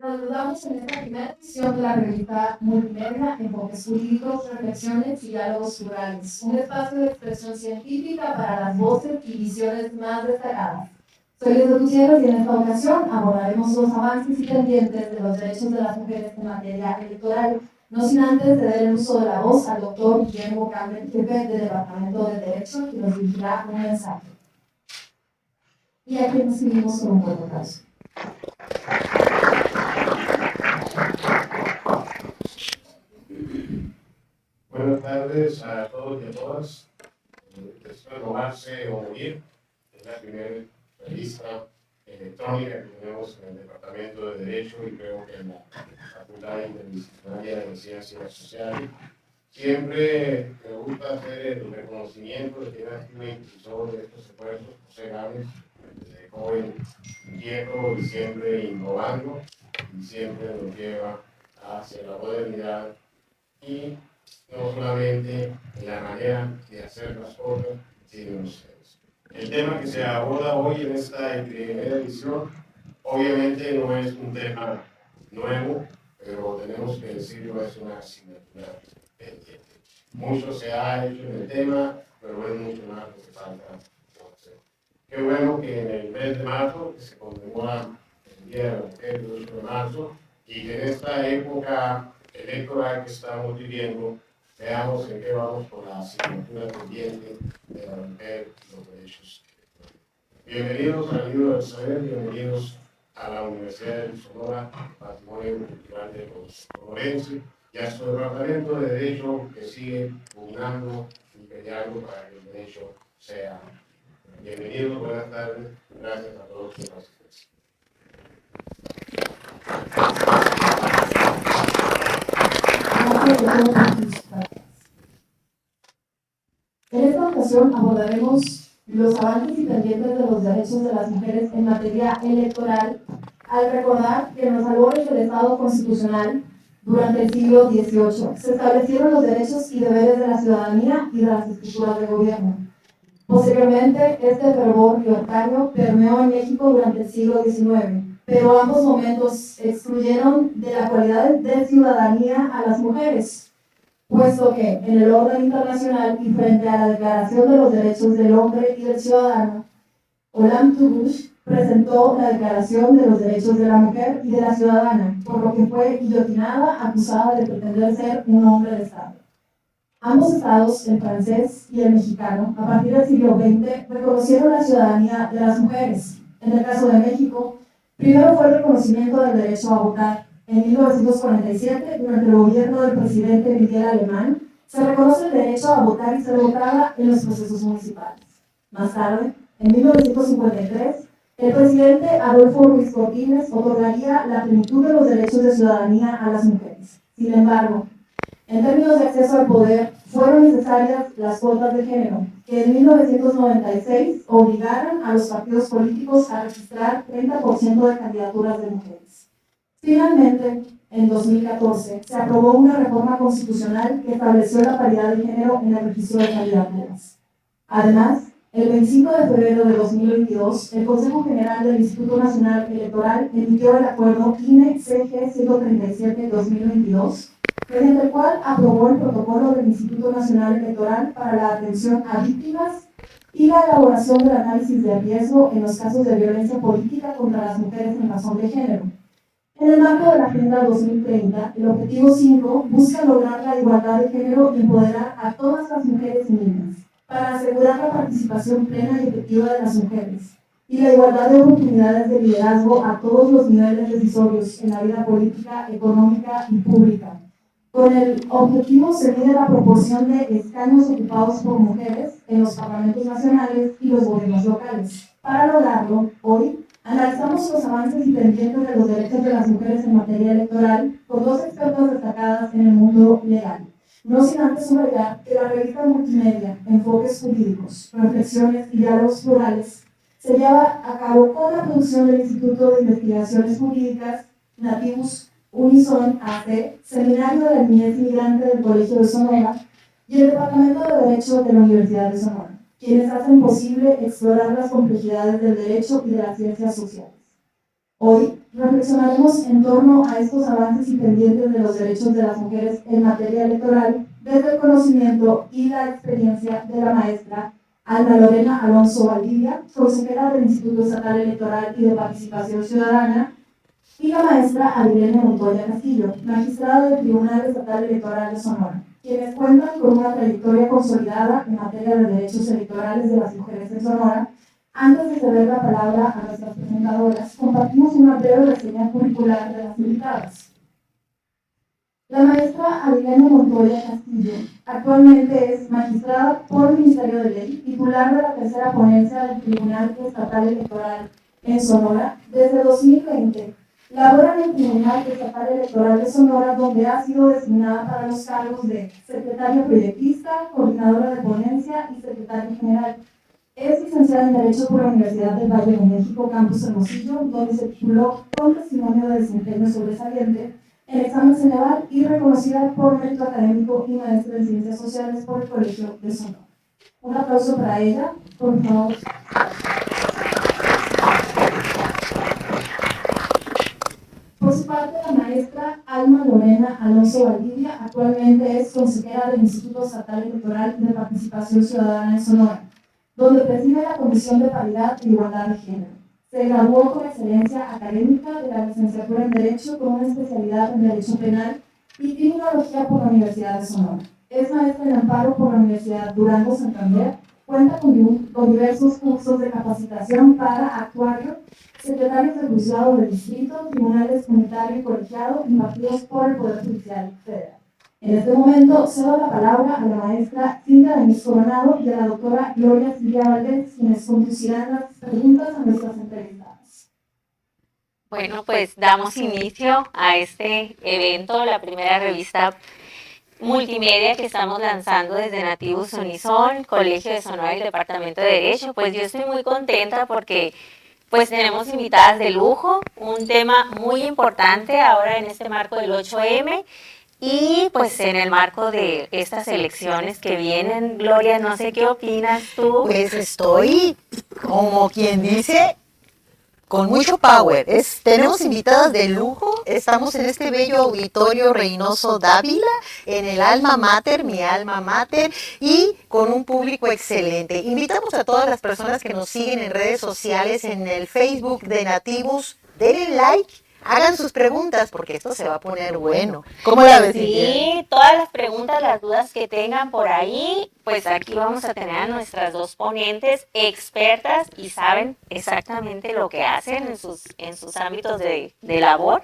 Nos saludamos en esta primera edición de la revista Multimedia, Enfoques Jurídicos, Reflexiones y Diálogos Plurales, un espacio de expresión científica para las voces y visiones más destacadas. Soy Lidia Gutiérrez y en esta ocasión abordaremos los avances y pendientes de los derechos de las mujeres en materia electoral, no sin antes ceder el uso de la voz al doctor Guillermo Campbell, jefe del Departamento de Derecho, que nos dirigirá un mensaje. Y aquí recibimos con un buen aplauso. Buenas tardes a todos y a todas. Es Renovarse o Morir, es la primera revista electrónica que tenemos en el Departamento de Derecho y creo que en la Facultad Interdisciplinaria de Ciencias Sociales. Siempre me gusta hacer el reconocimiento de quien ha sido impulsor de estos esfuerzos, José Gámez, desde joven inquieto y siempre innovando, y siempre nos lleva hacia la modernidad y no solamente en la manera de hacer las cosas, sino en ustedes. El tema que se aborda hoy en esta primera edición, obviamente no es un tema nuevo, pero tenemos que decirlo, es una asignatura pendiente. Mucho se ha hecho en el tema, pero es mucho más lo que falta por hacer. Qué bueno que en el mes de marzo, que se conmemora el Día de la Mujer, el 8 de marzo, y que en esta época electoral que estamos viviendo, veamos en qué vamos con la asignatura pendiente de la mujer y los derechos electorales. Bienvenidos al Libro del Saber, bienvenidos a la Universidad de Sonora, Patrimonio Cultural de los Sonorenses, y a su Departamento de Derecho que sigue pugnando y peleando para que el derecho sea. Bienvenidos, buenas tardes, gracias a todos por la asistencia. En esta ocasión abordaremos los avances y pendientes de los derechos de las mujeres en materia electoral, al recordar que en los albores del Estado constitucional, durante el siglo XVIII, se establecieron los derechos y deberes de la ciudadanía y de las estructuras de gobierno. Posteriormente, este fervor libertario permeó en México durante el siglo XIX, pero ambos momentos excluyeron de la cualidad de ciudadanía a las mujeres, puesto que en el orden internacional y frente a la Declaración de los Derechos del Hombre y del Ciudadano, Olympe de Gouges presentó la Declaración de los Derechos de la Mujer y de la Ciudadana, por lo que fue guillotinada acusada de pretender ser un hombre de Estado. Ambos estados, el francés y el mexicano, a partir del siglo XX, reconocieron la ciudadanía de las mujeres. En el caso de México, primero fue el reconocimiento del derecho a votar. En 1947, durante el gobierno del presidente Miguel Alemán, se reconoce el derecho a votar y ser votada en los procesos municipales. Más tarde, en 1953, el presidente Adolfo Ruiz Cortines otorgaría la plenitud de los derechos de ciudadanía a las mujeres. Sin embargo, en términos de acceso al poder, fueron necesarias las cuotas de género, que en 1996 obligaron a los partidos políticos a registrar 30% de candidaturas de mujeres. Finalmente, en 2014, se aprobó una reforma constitucional que estableció la paridad de género en el registro de candidaturas. Además, el 25 de febrero de 2022, el Consejo General del Instituto Nacional Electoral emitió el acuerdo INE-CG 137-2022, mediante el cual aprobó el protocolo del Instituto Nacional Electoral para la atención a víctimas y la elaboración del análisis de riesgo en los casos de violencia política contra las mujeres en razón de género. En el marco de la Agenda 2030, el Objetivo 5 busca lograr la igualdad de género y empoderar a todas las mujeres y niñas, para asegurar la participación plena y efectiva de las mujeres y la igualdad de oportunidades de liderazgo a todos los niveles decisorios en la vida política, económica y pública. Con el objetivo se mide la proporción de escaños ocupados por mujeres en los parlamentos nacionales y los gobiernos locales. Para lograrlo, hoy analizamos los avances y pendientes de los derechos de las mujeres en materia electoral con dos expertas destacadas en el mundo legal. No sin antes subrayar que la revista multimedia Enfoques Jurídicos, Reflexiones y Diálogos Plurales se lleva a cabo con la producción del Instituto de Investigaciones Jurídicas Nativus Unison AC, Seminario de la Niñez Migrante del Colegio de Sonora y el Departamento de Derecho de la Universidad de Sonora, quienes hacen posible explorar las complejidades del derecho y de las ciencias sociales. Hoy reflexionaremos en torno a estos avances y pendientes de los derechos de las mujeres en materia electoral desde el conocimiento y la experiencia de la maestra Alma Lorena Alonso Valdivia, consejera del Instituto Estatal Electoral y de Participación Ciudadana, y la maestra Arilene Montoya Castillo, magistrada del Tribunal Estatal Electoral de Sonora, quienes cuentan con una trayectoria consolidada en materia de derechos electorales de las mujeres en Sonora. Antes de ceder la palabra a nuestras presentadoras, compartimos una breve reseña curricular de las invitadas. La maestra Arilene Montoya Castillo actualmente es magistrada por el Ministerio de Ley, titular de la tercera ponencia del Tribunal Estatal Electoral en Sonora desde 2020. Labora en el Tribunal Estatal Electoral de Sonora, donde ha sido designada para los cargos de secretaria proyectista, coordinadora de ponencia y secretaria general. Es licenciada en Derecho por la Universidad del Valle de México, Campus Hermosillo, donde se tituló con testimonio de desempeño sobresaliente en examen Ceneval y reconocida por mérito académico y maestra en Ciencias Sociales por el Colegio de Sonora. Un aplauso para ella, por favor. Por su parte, la maestra Alma Lorena Alonso Valdivia actualmente es consejera del Instituto Estatal Electoral y de Participación Ciudadana en Sonora, donde preside la Comisión de Paridad e Igualdad de Género. Se graduó con excelencia académica de la licenciatura en Derecho con una especialidad en Derecho Penal y Criminología por la Universidad de Sonora. Es maestra en amparo por la Universidad Durango Santander. Cuenta con diversos cursos de capacitación para actuario, secretarios de juzgado de distrito, tribunales unitario y colegiado impartidos por el Poder Judicial Federal. En este momento cedo la palabra a la maestra Cintia Denise Coronado y a la doctora Gloria Silvia Valdés, quienes conducirán las preguntas a nuestras entrevistadas. Bueno, pues damos inicio a este evento, la primera revista multimedia que estamos lanzando desde Nativos Unison, Colegio de Sonora y Departamento de Derecho. Pues yo estoy muy contenta porque pues tenemos invitadas de lujo, un tema muy importante ahora en este marco del 8M. Y pues en el marco de estas elecciones que vienen, Gloria, no sé qué opinas tú. Pues estoy, como quien dice, con mucho power. Tenemos invitadas de lujo, estamos en este bello auditorio Reynoso Dávila, en el alma mater, mi alma mater, y con un público excelente. Invitamos a todas las personas que nos siguen en redes sociales, en el Facebook de Nativos, denle like. Hagan sus preguntas porque esto se va a poner bueno. ¿Cómo la ves? Sí, todas las preguntas, las dudas que tengan por ahí, pues aquí vamos a tener a nuestras dos ponentes expertas y saben exactamente lo que hacen en sus ámbitos de labor.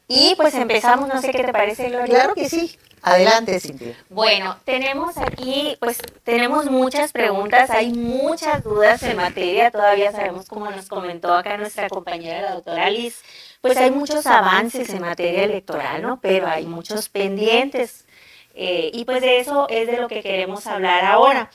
Y pues empezamos, no sé qué te parece, Gloria. Claro que sí. Adelante, Cintia. Bueno, tenemos aquí, pues tenemos muchas preguntas, hay muchas dudas en materia, todavía sabemos, como nos comentó acá nuestra compañera la doctora Liz, pues hay muchos avances en materia electoral, ¿no? Pero hay muchos pendientes y pues de eso es de lo que queremos hablar ahora.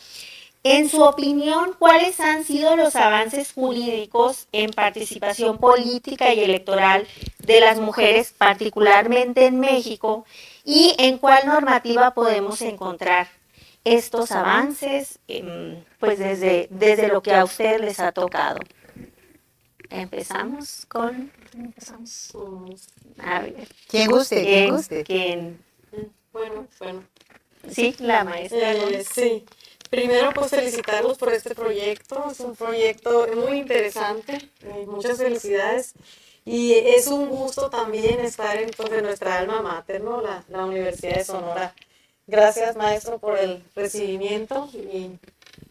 En su opinión, ¿cuáles han sido los avances jurídicos en participación política y electoral de las mujeres, particularmente en México, y en cuál normativa podemos encontrar estos avances, pues desde lo que a ustedes les ha tocado? Empezamos. A ver. ¿Quién guste? ¿Quién? Bueno. Sí, la maestra. Sí. Primero, pues felicitarlos por este proyecto. Es un proyecto muy interesante. Muchas felicidades. Y es un gusto también estar en nuestra alma mater, ¿no? La Universidad de Sonora. Gracias, maestro, por el recibimiento.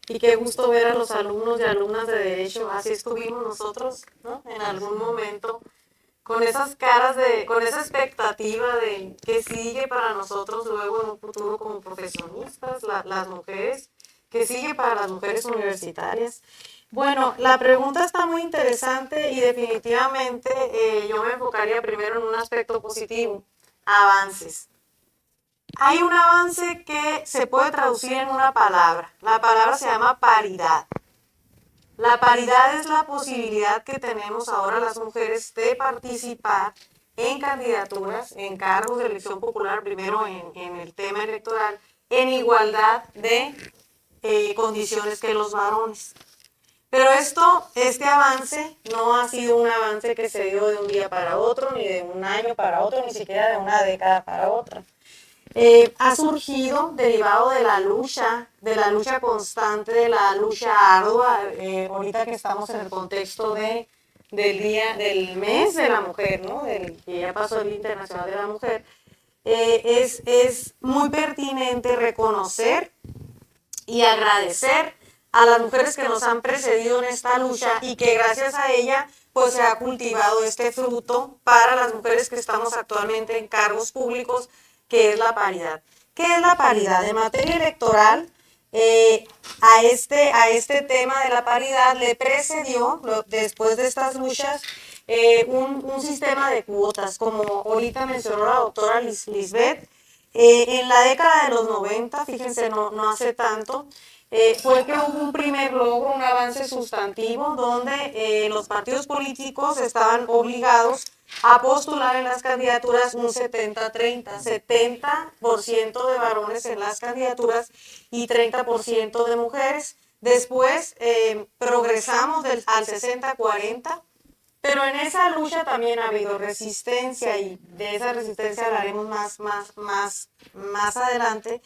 Y qué gusto ver a los alumnos y alumnas de Derecho. Así estuvimos nosotros, ¿no? En algún momento, con esas caras con esa expectativa de qué sigue para nosotros luego en un futuro como profesionistas, las mujeres, qué sigue para las mujeres universitarias. Bueno, la pregunta está muy interesante y definitivamente yo me enfocaría primero en un aspecto positivo, avances. Hay un avance que se puede traducir en una palabra. La palabra se llama paridad. La paridad es la posibilidad que tenemos ahora las mujeres de participar en candidaturas, en cargos de elección popular, primero en el tema electoral, en igualdad de condiciones que los varones. Pero este avance no ha sido un avance que se dio de un día para otro, ni de un año para otro, ni siquiera de una década para otra. Ha surgido derivado de la lucha constante, de la lucha ardua, ahorita que estamos en el contexto del mes de la mujer, ¿no? Que ya pasó el Día Internacional de la Mujer. Es muy pertinente reconocer y agradecer a las mujeres que nos han precedido en esta lucha y que gracias a ella pues se ha cultivado este fruto para las mujeres que estamos actualmente en cargos públicos, que es la paridad. ¿Qué es la paridad? En materia electoral, a este tema de la paridad le precedió, después de estas luchas, un sistema de cuotas, como ahorita mencionó la doctora Lisbeth. En la década de los 90, fíjense, no hace tanto, fue que hubo un primer logro, un avance sustantivo, donde los partidos políticos estaban obligados a postular en las candidaturas un 70-30, 70% de varones en las candidaturas y 30% de mujeres. Después progresamos al 60-40. Pero en esa lucha también ha habido resistencia y de esa resistencia hablaremos más adelante.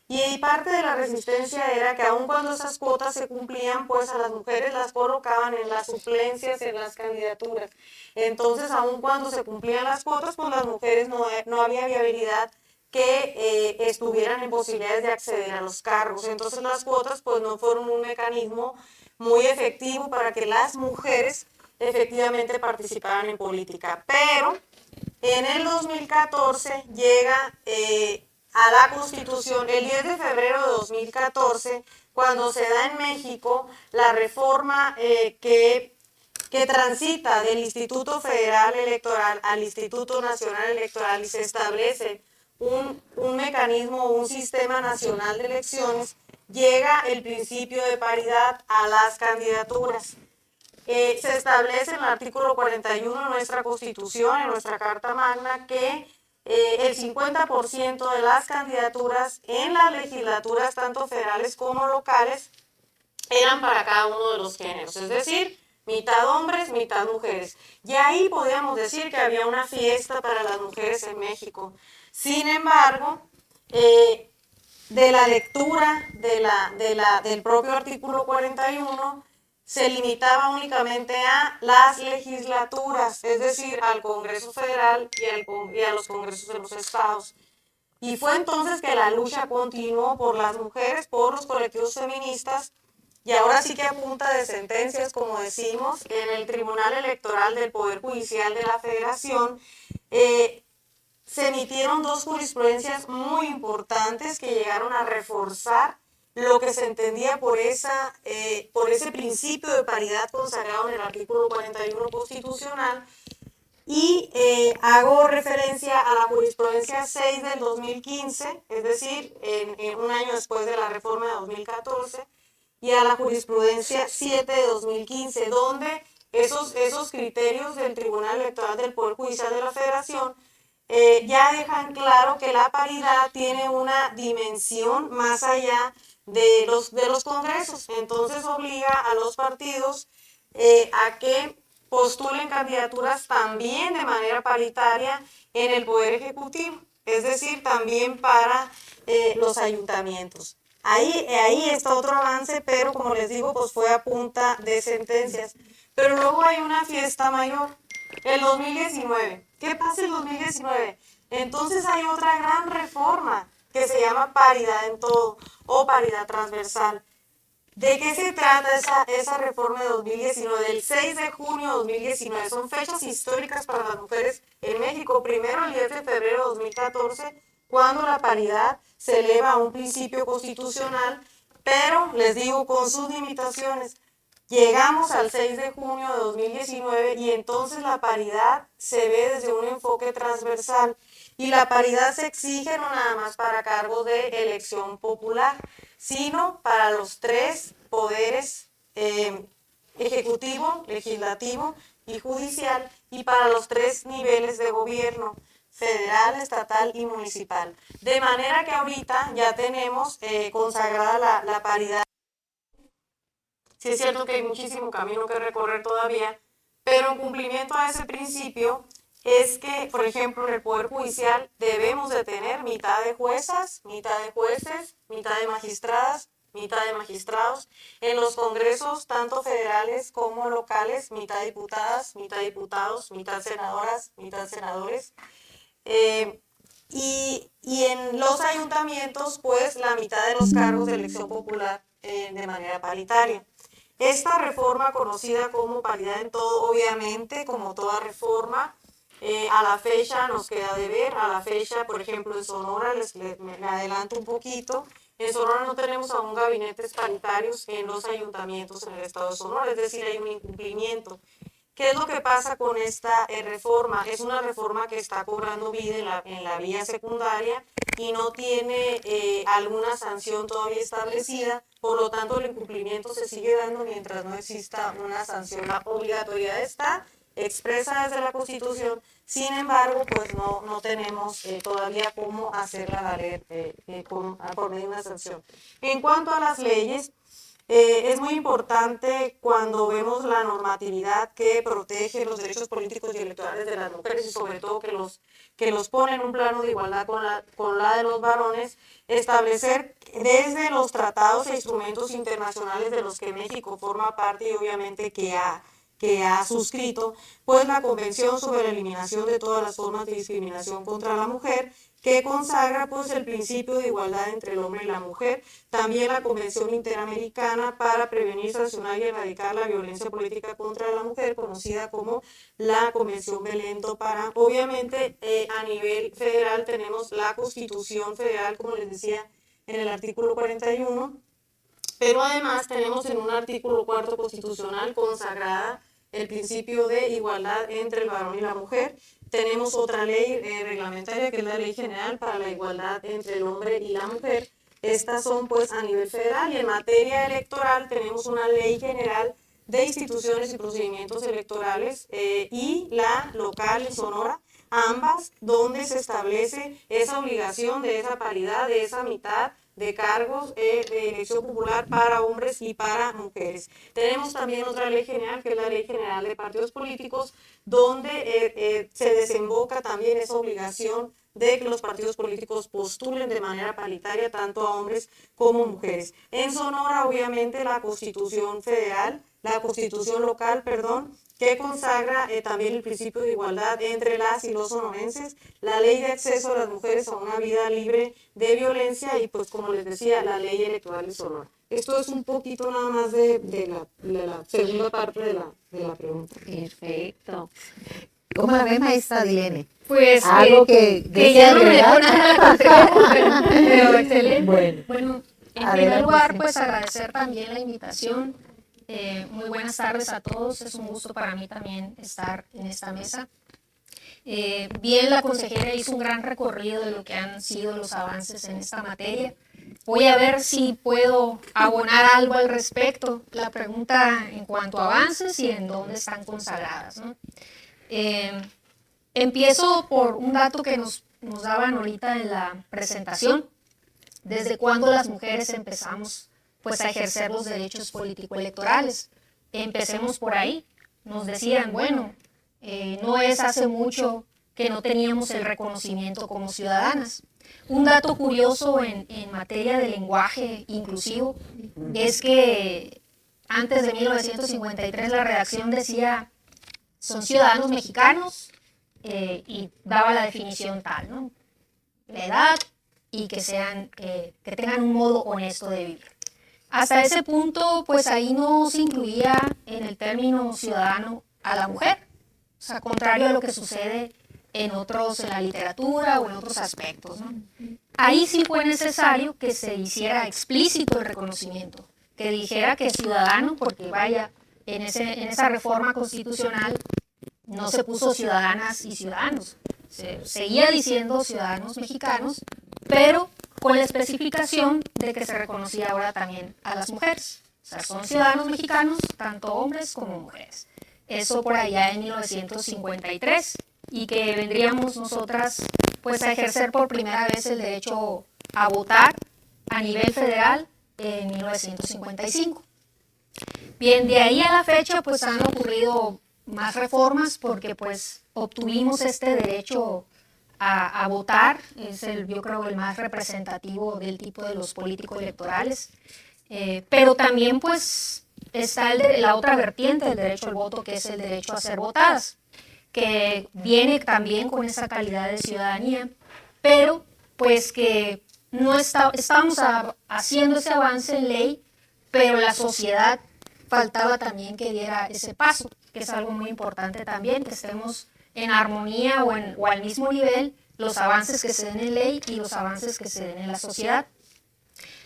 Y parte de la resistencia era que aun cuando esas cuotas se cumplían, pues a las mujeres las colocaban en las suplencias, en las candidaturas. Entonces, aun cuando se cumplían las cuotas, pues las mujeres no había viabilidad que estuvieran en posibilidades de acceder a los cargos. Entonces las cuotas pues no fueron un mecanismo muy efectivo para que las mujeres efectivamente participaran en política. Pero en el 2014 llega a la Constitución, el 10 de febrero de 2014, cuando se da en México la reforma que transita del Instituto Federal Electoral al Instituto Nacional Electoral y se establece un mecanismo, un sistema nacional de elecciones, llega el principio de paridad a las candidaturas. Se establece en el artículo 41 de nuestra Constitución, en nuestra Carta Magna, que el 50% de las candidaturas en las legislaturas, tanto federales como locales, eran para cada uno de los géneros, es decir, mitad hombres, mitad mujeres. Y ahí podríamos decir que había una fiesta para las mujeres en México. Sin embargo, de la lectura del propio artículo 41, se limitaba únicamente a las legislaturas, es decir, al Congreso Federal y a los congresos de los estados. Y fue entonces que la lucha continuó por las mujeres, por los colectivos feministas, y ahora sí que a punta de sentencias, como decimos, en el Tribunal Electoral del Poder Judicial de la Federación, se emitieron dos jurisprudencias muy importantes que llegaron a reforzar lo que se entendía por ese principio de paridad consagrado en el artículo 41 constitucional. Y hago referencia a la jurisprudencia 6 del 2015, es decir, en un año después de la reforma de 2014, y a la jurisprudencia 7 de 2015, donde esos criterios del Tribunal Electoral del Poder Judicial de la Federación ya dejan claro que la paridad tiene una dimensión más allá de los congresos. Entonces obliga a los partidos a que postulen candidaturas también de manera paritaria en el Poder Ejecutivo, es decir, también para los ayuntamientos. Ahí está otro avance, pero como les digo, pues fue a punta de sentencias. Pero luego hay una fiesta mayor, el 2019. ¿Qué pasa el 2019? Entonces hay otra gran reforma que se llama paridad en todo o paridad transversal. ¿De qué se trata esa reforma de 2019? Del 6 de junio de 2019. Son fechas históricas para las mujeres en México. Primero, el 10 de febrero de 2014, cuando la paridad se eleva a un principio constitucional, pero les digo con sus limitaciones. Llegamos al 6 de junio de 2019 y entonces la paridad se ve desde un enfoque transversal. Y la paridad se exige no nada más para cargos de elección popular, sino para los tres poderes, ejecutivo, legislativo y judicial, y para los tres niveles de gobierno, federal, estatal y municipal. De manera que ahorita ya tenemos consagrada la paridad. Sí es cierto que hay muchísimo camino que recorrer todavía, pero en cumplimiento a ese principio es que, por ejemplo, en el Poder Judicial debemos de tener mitad de juezas, mitad de jueces, mitad de magistradas, mitad de magistrados. En los congresos, tanto federales como locales, mitad diputadas, mitad diputados, mitad senadoras, mitad senadores. Y en los ayuntamientos, pues la mitad de los cargos de elección popular de manera paritaria. Esta reforma, conocida como paridad en todo, obviamente, como toda reforma, a la fecha nos queda de ver. A la fecha, por ejemplo, en Sonora, me adelanto un poquito, en Sonora no tenemos aún gabinetes paritarios en los ayuntamientos en el estado de Sonora, es decir, hay un incumplimiento. ¿Qué es lo que pasa con esta reforma? Es una reforma que está cobrando vida en la vía secundaria y no tiene alguna sanción todavía establecida, por lo tanto el incumplimiento se sigue dando mientras no exista una sanción. La obligatoriedad está expresa desde la Constitución, sin embargo, pues no tenemos todavía cómo hacerla valer por medio de una sanción. En cuanto a las leyes, es muy importante cuando vemos la normatividad que protege los derechos políticos y electorales de las mujeres y sobre todo que los pone en un plano de igualdad con la de los varones, establecer desde los tratados e instrumentos internacionales de los que México forma parte y obviamente que ha suscrito, pues la Convención sobre la Eliminación de todas las formas de discriminación contra la mujer, que consagra pues el principio de igualdad entre el hombre y la mujer, también la Convención Interamericana para prevenir, sancionar y erradicar la violencia política contra la mujer, conocida como la Convención Belén do Pará. Obviamente a nivel federal tenemos la Constitución Federal, como les decía, en el artículo 41, pero además tenemos en un artículo 4 constitucional consagrada el principio de igualdad entre el varón y la mujer. Tenemos otra ley reglamentaria que es la Ley General para la Igualdad entre el Hombre y la Mujer. Estas son pues a nivel federal y en materia electoral tenemos una Ley General de Instituciones y Procedimientos Electorales y la local en Sonora, ambas donde se establece esa obligación de esa paridad, de esa mitad de cargos de elección popular para hombres y para mujeres. Tenemos también otra ley general, que es la Ley General de Partidos Políticos, donde se desemboca también esa obligación de que los partidos políticos postulen de manera paritaria tanto a hombres como mujeres. En Sonora, obviamente, la Constitución Federal, la Constitución local, perdón, que consagra también el principio de igualdad entre las y los sonorenses, la ley de acceso de las mujeres a una vida libre de violencia y pues como les decía, la ley electoral de Sonora. Esto es un poquito nada más de la segunda parte de la pregunta. Perfecto. ¿Cómo la ves, maestra Dilene? Pues algo que ya no me dejó ¿verdad? nada, pero excelente. Bueno, En adelante, primer lugar, sí. pues agradecer también la invitación. Muy buenas tardes a todos. Es un gusto para mí también estar en esta mesa. Bien, la consejera hizo un gran recorrido de lo que han sido los avances en esta materia. Voy a ver si puedo abonar algo al respecto. La pregunta en cuanto a avances y en dónde están consagradas, ¿no? Empiezo por un dato que nos daban ahorita en la presentación. ¿Desde cuándo las mujeres empezamos pues, a ejercer los derechos político-electorales? Empecemos por ahí. Nos decían, bueno, no es hace mucho que no teníamos el reconocimiento como ciudadanas. Un dato curioso en materia de lenguaje inclusivo es que antes de 1953 la redacción decía son ciudadanos mexicanos y daba la definición tal, ¿no? La edad y que tengan un modo honesto de vivir. Hasta ese punto, pues ahí no se incluía en el término ciudadano a la mujer, o sea, contrario a lo que sucede en la literatura o en otros aspectos, ¿no? Ahí sí fue necesario que se hiciera explícito el reconocimiento, que dijera que ciudadano, porque vaya, en esa reforma constitucional no se puso ciudadanas y ciudadanos, se seguía diciendo ciudadanos mexicanos, pero con la especificación de que se reconocía ahora también a las mujeres. O sea, son ciudadanos mexicanos, tanto hombres como mujeres. Eso por allá en 1953, y que vendríamos nosotras pues a ejercer por primera vez el derecho a votar a nivel federal en 1955. Bien, de ahí a la fecha pues han ocurrido más reformas porque pues obtuvimos este derecho a votar, es yo creo el más representativo del tipo de los políticos electorales, pero también pues está la otra vertiente del derecho al voto, que es el derecho a ser votadas, que viene también con esa calidad de ciudadanía, pero pues que no estamos haciendo ese avance en ley, pero la sociedad faltaba también que diera ese paso, que es algo muy importante también, que estemos en armonía o al mismo nivel los avances que se den en ley y los avances que se den en la sociedad.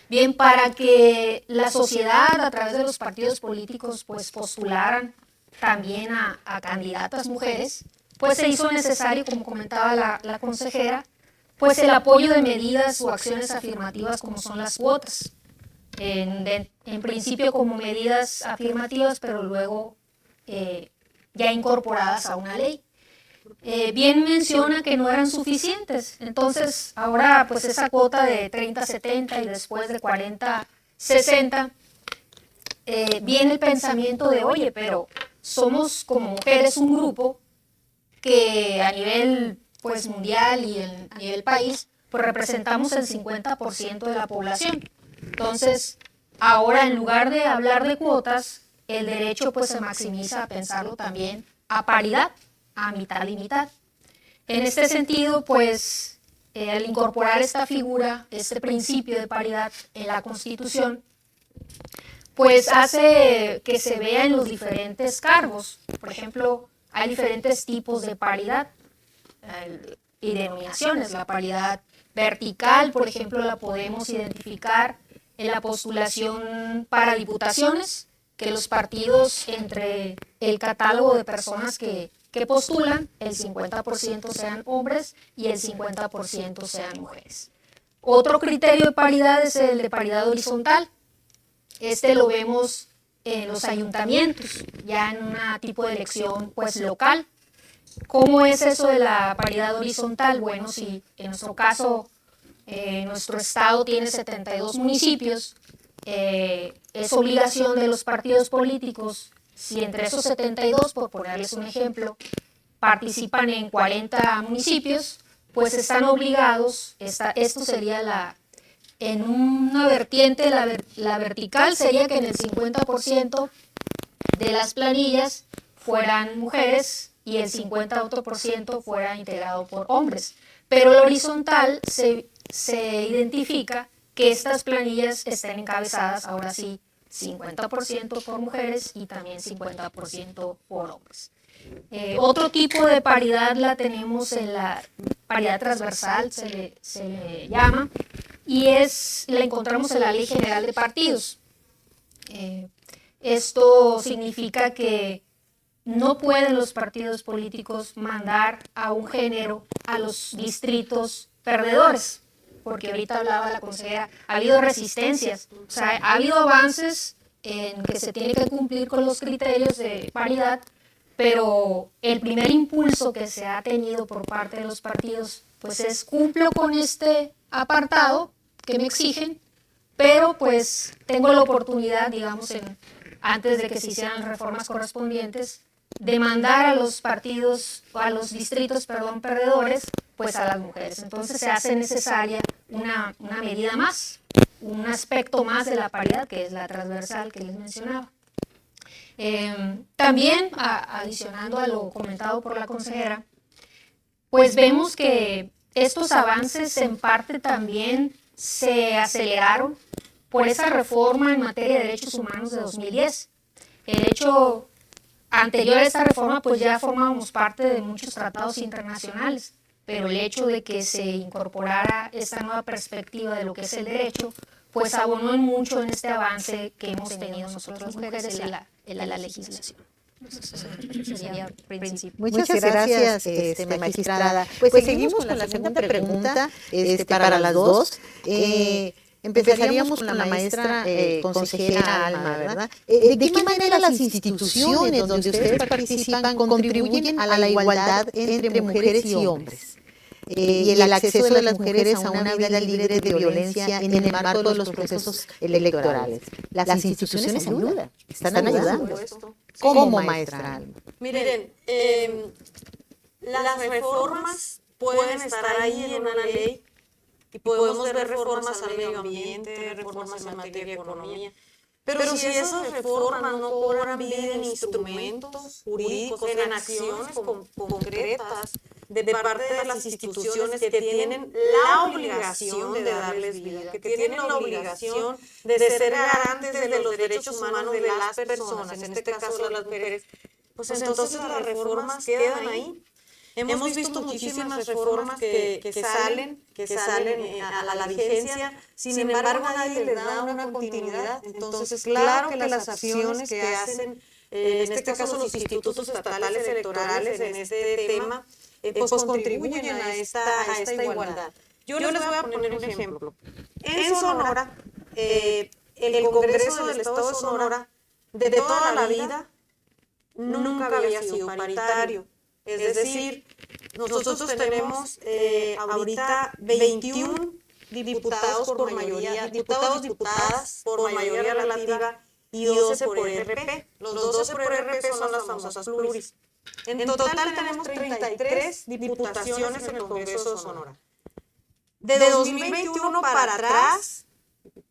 Bien, para que la sociedad a través de los partidos políticos pues postularan también a candidatas mujeres, pues se hizo necesario, como comentaba la consejera, pues el apoyo de medidas o acciones afirmativas como son las cuotas. En principio como medidas afirmativas, pero luego ya incorporadas a una ley. Bien menciona que no eran suficientes, entonces ahora pues esa cuota de 30-70 y después de 40-60, viene el pensamiento de, oye, pero somos como mujeres un grupo que a nivel pues mundial y a nivel país, pues representamos el 50% de la población. Entonces, ahora en lugar de hablar de cuotas, el derecho pues se maximiza a pensarlo también a paridad, a mitad y mitad. En este sentido, pues, al incorporar esta figura, este principio de paridad en la Constitución, pues hace que se vea en los diferentes cargos. Por ejemplo, hay diferentes tipos de paridad y denominaciones. La paridad vertical, por ejemplo, la podemos identificar en la postulación para diputaciones, que los partidos entre el catálogo de personas que postulan, el 50% sean hombres y el 50% sean mujeres. Otro criterio de paridad es el de paridad horizontal. Este lo vemos en los ayuntamientos, ya en un tipo de elección pues local. ¿Cómo es eso de la paridad horizontal? Bueno, si en nuestro caso, nuestro estado tiene 72 municipios, es obligación de los partidos políticos, si entre esos 72, por ponerles un ejemplo, participan en 40 municipios, pues están obligados, esto sería en una vertiente, la vertical sería que en el 50% de las planillas fueran mujeres y el 50% fuera integrado por hombres. Pero el horizontal se identifica que estas planillas estén encabezadas, ahora sí, 50% por mujeres y también 50% por hombres. Otro tipo de paridad la tenemos en la paridad transversal, se le llama, y la encontramos en la Ley General de Partidos. Esto significa que no pueden los partidos políticos mandar a un género a los distritos perdedores, porque ahorita hablaba la consejera, ha habido resistencias, o sea, ha habido avances en que se tiene que cumplir con los criterios de paridad, pero el primer impulso que se ha tenido por parte de los partidos, pues es cumplo con este apartado que me exigen, pero pues tengo la oportunidad, digamos, antes de que se hicieran las reformas correspondientes, de mandar a los partidos, a los distritos, perdedores, pues a las mujeres. Entonces se hace necesaria una medida más, un aspecto más de la paridad, que es la transversal que les mencionaba. También, adicionando a lo comentado por la consejera, pues vemos que estos avances en parte también se aceleraron por esa reforma en materia de derechos humanos de 2010. El hecho anterior a esta reforma, pues ya formábamos parte de muchos tratados internacionales, pero el hecho de que se incorporara esta nueva perspectiva de lo que es el derecho, pues abonó en mucho en este avance que hemos tenido nosotros las mujeres en la legislación. Sería Muchas gracias, magistrada. Pues seguimos con la segunda pregunta para las dos. Empezaríamos con la maestra consejera Alma, ¿verdad? ¿De qué manera las instituciones donde ustedes participan contribuyen a la igualdad entre mujeres y hombres? y el acceso de las mujeres a una vida libre de violencia en el marco de los procesos electorales. Las instituciones ayudan, están ayudando. ¿Cómo, maestra Alma? Miren, las reformas pueden estar ahí en una ley y podemos ver reformas al medio ambiente, reformas en materia de economía. Pero si esas reformas no cobran vida en instrumentos jurídicos, en acciones concretas de parte de las instituciones que tienen la obligación de darles vida, que tienen la obligación de ser garantes de los derechos humanos de las personas, en este caso de las mujeres, pues entonces las reformas quedan ahí. Hemos visto muchísimas reformas que salen a la vigencia, sin embargo nadie les da una continuidad. Entonces, claro que las acciones que hacen, en este caso los institutos estatales electorales en este tema, pues contribuyen a esta igualdad. Yo les voy a poner un ejemplo. En Sonora, el Congreso del Estado de Sonora, de toda la vida, nunca había sido paritario. Es decir, nosotros tenemos ahorita 21 diputados por mayoría, diputadas por mayoría relativa y 12 por RP. Los 12 por RP son las famosas pluris. En total tenemos 33 diputaciones en el Congreso de Sonora. De 2021 para atrás,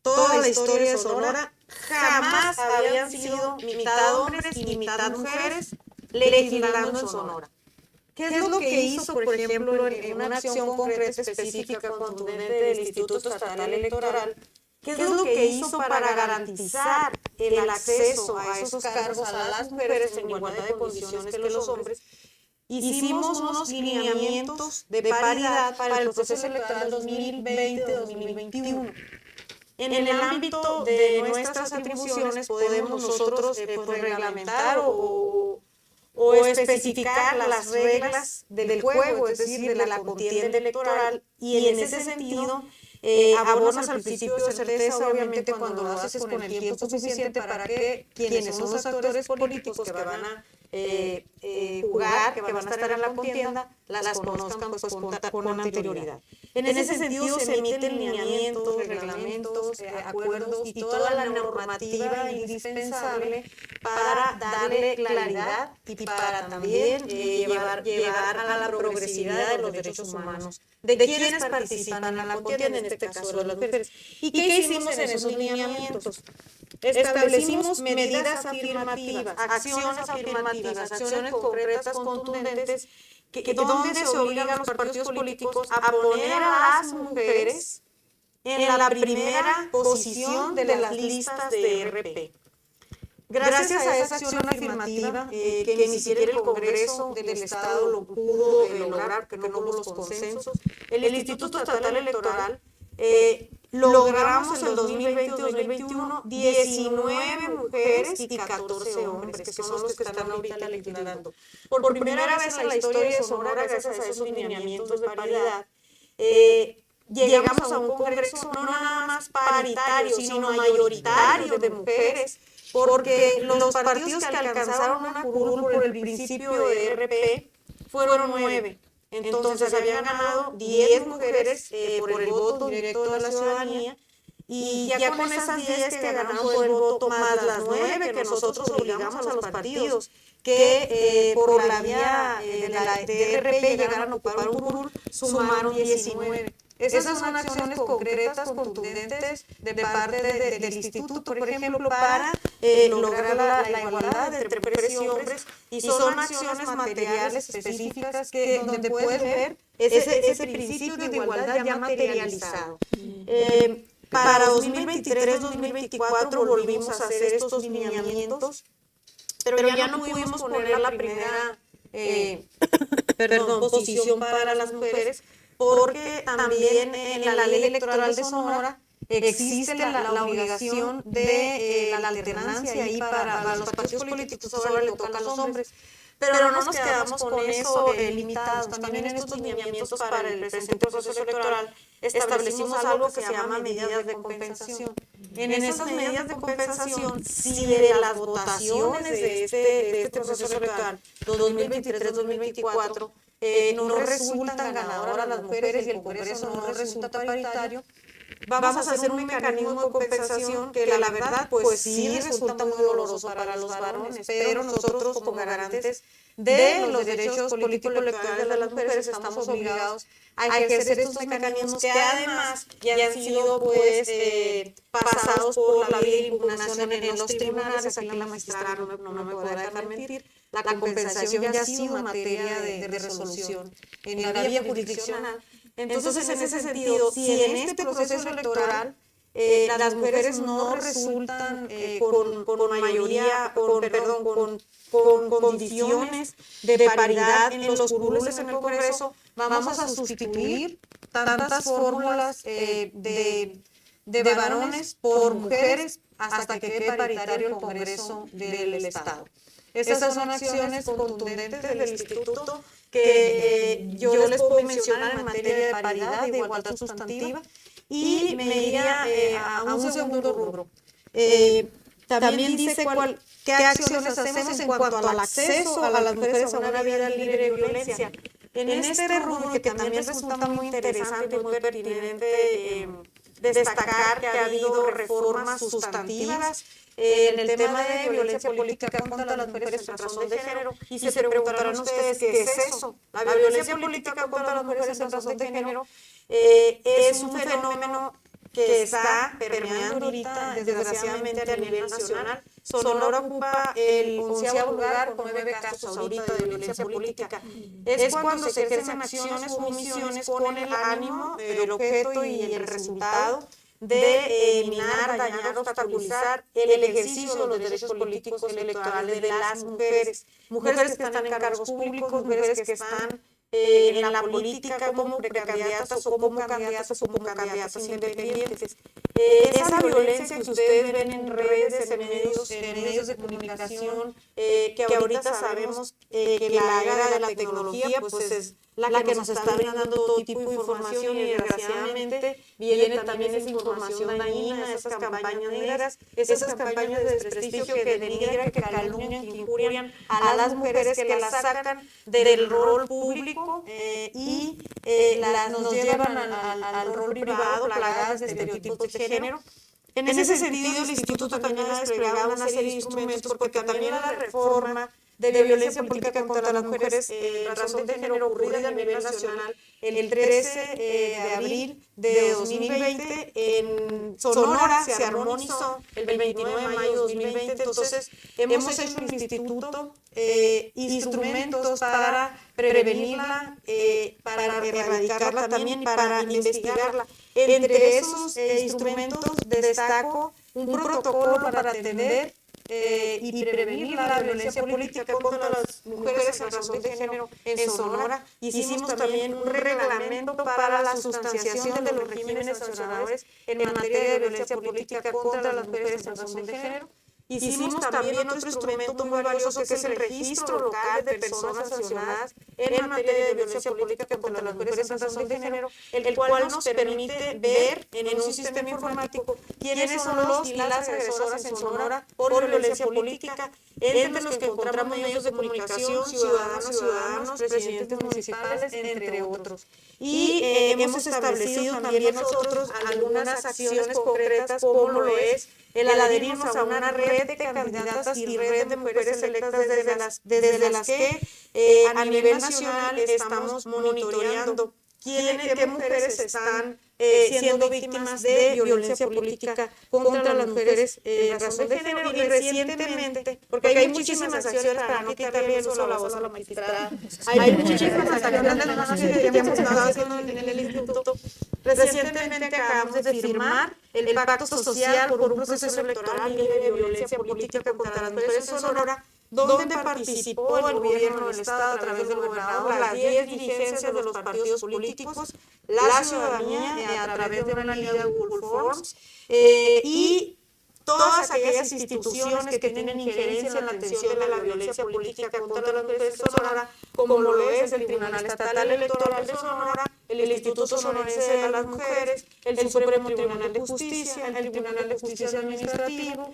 toda la historia de Sonora, jamás habían sido mitad hombres y mitad mujeres legislando en Sonora. ¿Qué es lo que hizo, por ejemplo, en una acción concreta, específica, contundente del Instituto Estatal Electoral? ¿Qué es lo que hizo para garantizar el acceso a esos cargos a las mujeres en igualdad de condiciones que los hombres? Hicimos unos lineamientos de paridad para el proceso electoral 2020-2021. En el ámbito de nuestras atribuciones podemos nosotros reglamentar o especificar las reglas del juego, es decir, de la contienda electoral, y en ese sentido abonas al principio de certeza, obviamente, cuando lo haces con el tiempo suficiente para que quienes son los actores políticos que van a jugar, que van a estar en la contienda, las conozcan pues, con anterioridad. En ese sentido se emiten lineamientos, reglamentos, acuerdos y toda la normativa indispensable para darle claridad y para también llevar a la progresividad de los derechos humanos de quienes participan en la contienda, en este caso de las mujeres. ¿Y qué hicimos en esos lineamientos? Establecimos medidas afirmativas, acciones concretas, contundentes, donde se obligan a los partidos políticos a poner a las mujeres en la primera posición de las listas de RP. Gracias a esa acción afirmativa, que ni siquiera el Congreso del Estado lo pudo lograr, porque no hubo los consensos, el Instituto Estatal Electoral logramos en 2020-2021 19 mujeres y 14 hombres, que son los que están ahorita legislando. Por primera vez en la historia de Sonora, gracias a esos lineamientos de paridad, llegamos a un Congreso no nada más paritario, sino mayoritario de mujeres, porque los partidos que alcanzaron una curul por el principio de RP fueron 9. Entonces habían ganado 10 mujeres por el voto directo de la ciudadanía, y ya con esas 10 que ganaron por el voto, más las 9 que nosotros obligamos a los partidos que por la vía de RP llegaran a ocupar un curul, sumaron 19. Esas son acciones concretas, contundentes de parte del instituto, por ejemplo, para lograr la igualdad entre mujeres y hombres, y son acciones materiales específicas donde puedes ver ese principio de igualdad ya materializado. Para 2023-2024 volvimos a hacer estos lineamientos, pero ya no pudimos poner la primera posición para las mujeres, porque también en la ley electoral de Sonora existe la obligación de la alternancia ahí para los partidos políticos, ahora le toca a los hombres. Pero no nos quedamos con eso limitados. También en estos lineamientos para el presente proceso electoral establecimos algo que se llama medidas de compensación. En esas medidas de compensación, si de las votaciones de este proceso electoral 2023-2024 no resultan ganadoras las mujeres y el Congreso no resulta paritario, vamos a hacer un mecanismo de compensación que la verdad pues sí resulta muy doloroso para los varones, pero nosotros como garantes de los derechos político-electorales de las mujeres estamos obligados a ejercer estos mecanismos que además ya han sido pues pasados por la vía de impugnación en los tribunales. Aquí la magistrada no me podrá dejar mentir. La compensación ya ha sido materia de resolución en la vía jurisdiccional. Entonces, en ese sentido, si en este proceso electoral las mujeres no resultan con mayoría, con condiciones de paridad en los curules en el Congreso, vamos a sustituir tantas fórmulas de varones por mujeres hasta que quede paritario el Congreso del Estado. Estas son acciones contundentes del Instituto que yo les puedo mencionar en materia de paridad, de igualdad sustantiva, y me iría a un segundo rubro. También dice qué acciones hacemos en cuanto al acceso a las mujeres a una vida libre de violencia. En este rubro, que también resulta muy interesante y muy pertinente destacar que ha habido reformas sustantivas en el tema de violencia política contra las mujeres en razón de género. Y se preguntarán ustedes qué es eso. La violencia política contra las mujeres en razón de género es un fenómeno que está permeando ahorita, desgraciadamente, a nivel nacional. Sonora ocupa el 11º lugar con 9 casos ahorita de violencia política. Es cuando se ejercen acciones o omisiones con el ánimo, el objeto y el resultado de eliminar, dañar, obstaculizar el ejercicio de los derechos políticos y electorales de las mujeres. Mujeres que están en cargos públicos, mujeres que están en la política como precandidatas o como candidatas independientes. Esa violencia que ustedes ven en redes, en medios de comunicación, que ahorita sabemos que la era de la tecnología pues es la que nos está brindando todo tipo de información, y desgraciadamente viene también esa información dañina, esas campañas negras, esas campañas de desprestigio que denigran, que calumnian, que injurian a las mujeres, que las sacan del rol público y nos llevan al rol privado, plagadas de estereotipos de género. En ese sentido, el Instituto también ha desplegado una serie de instrumentos, porque también la reforma de violencia política contra las mujeres en razón de género ocurrida a nivel nacional el 13 de abril de 2020 en Sonora se armonizó el 29 de mayo de 2020. Entonces hemos hecho en el instituto instrumentos para prevenirla, para erradicarla también y para investigarla. Entre esos instrumentos destaco un protocolo para atender y prevenir la violencia política contra las mujeres en razón de género en Sonora. Hicimos también un reglamento para la sustanciación de los regímenes sancionadores en materia de violencia política contra las mujeres en razón de género. Hicimos también otro instrumento muy valioso, que es el registro local de personas sancionadas en materia de violencia política contra las mujeres en razón de género, el cual nos permite ver en un sistema informático quiénes son los y las agresoras en Sonora por violencia política, entre los que encontramos medios de comunicación, ciudadanos, presidentes municipales, entre otros. Y hemos establecido también nosotros algunas acciones concretas, como lo es el adherirnos a una red de candidatas y red de mujeres electas desde las que a nivel nacional estamos monitoreando qué mujeres están siendo víctimas de violencia política contra las mujeres en razón de género. Y recientemente, porque hay muchísimas acciones, para no quitarle el uso a la voz a la magistrada, hay muchísimas acciones que hemos estado haciendo en el instituto. Recientemente acabamos de firmar el pacto social por un proceso electoral libre de violencia política contra las mujeres en Sonora, donde participó el gobierno del Estado a través del gobernador, las 10 dirigencias de los partidos políticos, la ciudadanía a través de una liga de Google Forms, y todas aquellas instituciones que tienen injerencia en la atención de la violencia política contra las mujeres de Sonora, como lo es el Tribunal Estatal Electoral de Sonora, el Instituto Sonorense de las Mujeres, el Supremo Tribunal de Justicia, el Tribunal de Justicia Administrativo,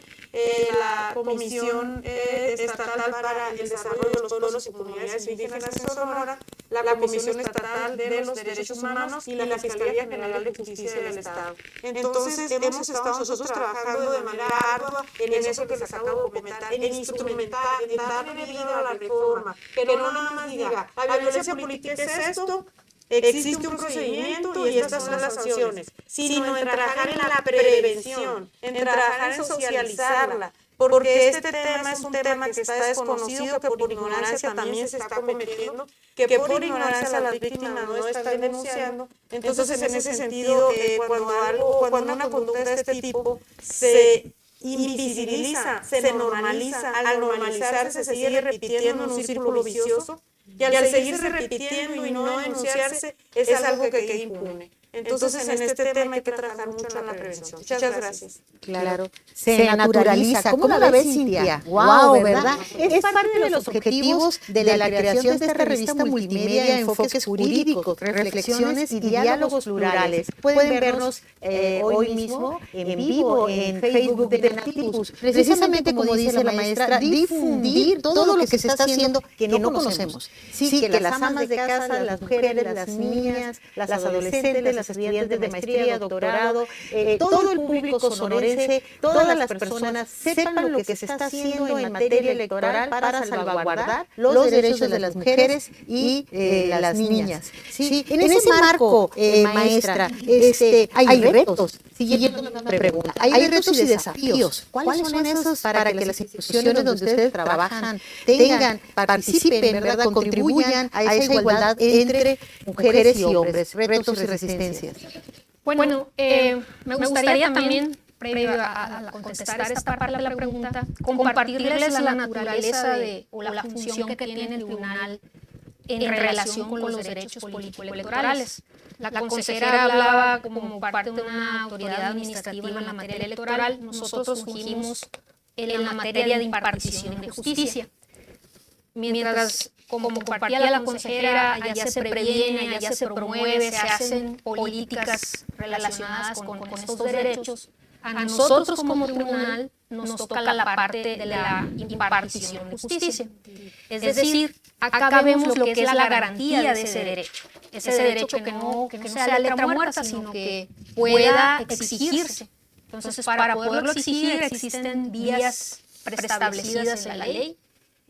la Comisión Estatal para el Desarrollo de los Pueblos y Comunidades Indígenas de Sonora, la Comisión Estatal de los Derechos Humanos y la Fiscalía General de Justicia del Estado. Entonces, hemos estado nosotros trabajando de manera ardua en eso que les acabo de comentar, en instrumentar, en darle vida a la reforma, que no nada más diga, la violencia política es esto, existe un procedimiento y estas son las sanciones, sino en trabajar en la prevención, en trabajar en socializarla, porque este tema es un tema que está desconocido, que por ignorancia también se está cometiendo, que por ignorancia las víctimas no están denunciando. Entonces, en ese sentido, cuando una conducta de este tipo se invisibiliza, se normaliza, al normalizarse se sigue repitiendo en un círculo vicioso, y al seguirse repitiendo y no denunciarse es algo que queda impune. Entonces, en este tema hay que trabajar mucho en la prevención. Muchas gracias. Claro, se naturaliza. ¿Cómo la ves, Cintia? Wow, ¿verdad? Es parte de los objetivos de la creación de esta revista multimedia, enfoques jurídicos, reflexiones y diálogos plurales. Pueden vernos hoy mismo en vivo en Facebook de Nativus. Precisamente como dice la maestra, difundir todo lo que se está haciendo que no conocemos. Sí, que las amas de casa, las mujeres, las niñas, las adolescentes, las estudiantes de maestría, doctorado, todo el público sonorense, todas las personas sepan lo que se está haciendo en materia electoral para salvaguardar los derechos de las mujeres y las niñas. Sí, en ese marco, maestra, hay retos. Siguiendo la pregunta, hay retos y desafíos. ¿Cuáles son esos para que las instituciones donde ustedes trabajan participen, ¿verdad? Contribuyan a esa igualdad entre mujeres y hombres, retos y resistencias? Bueno, me gustaría también, previo a contestar esta parte de la pregunta, compartirles la naturaleza o la función que tiene el tribunal en relación con los derechos político-electorales. La consejera hablaba como parte de una autoridad administrativa en la materia electoral. Nosotros fungimos en la materia de impartición de justicia. Mientras, como compartía la consejera, allá se previene, allá se promueve, se hacen políticas relacionadas con estos derechos, a nosotros como tribunal nos toca la parte de la impartición de justicia. Es decir, acá vemos lo que es la garantía de ese derecho que no sea letra muerta, sino que pueda exigirse. Entonces, para poderlo exigir existen vías preestablecidas en la ley.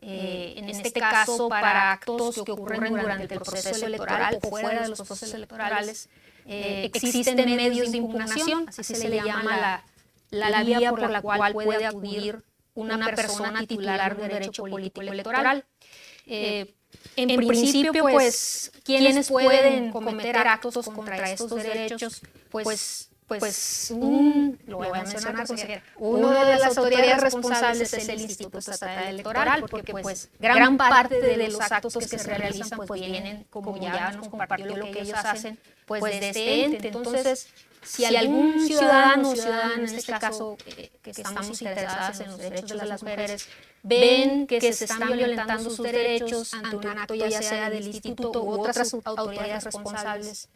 En este caso, para actos que ocurren durante el proceso electoral o fuera de los procesos electorales, existen medios de impugnación, así se le llama la vía por la cual puede acudir una persona titular de derecho político electoral. En principio, pues, quienes pueden cometer actos contra estos derechos, lo voy a mencionar, consejera, una de las autoridades responsables es el Instituto Estatal Electoral, porque pues gran parte de los actos que se realizan pues vienen, como ya nos compartió lo que ellos hacen, pues de este ente. Entonces, si algún ciudadano o ciudadana, en este caso, que estamos interesadas en los derechos de las mujeres, ven que se están violentando sus derechos ante un acto ya sea del instituto u otras autoridades responsables,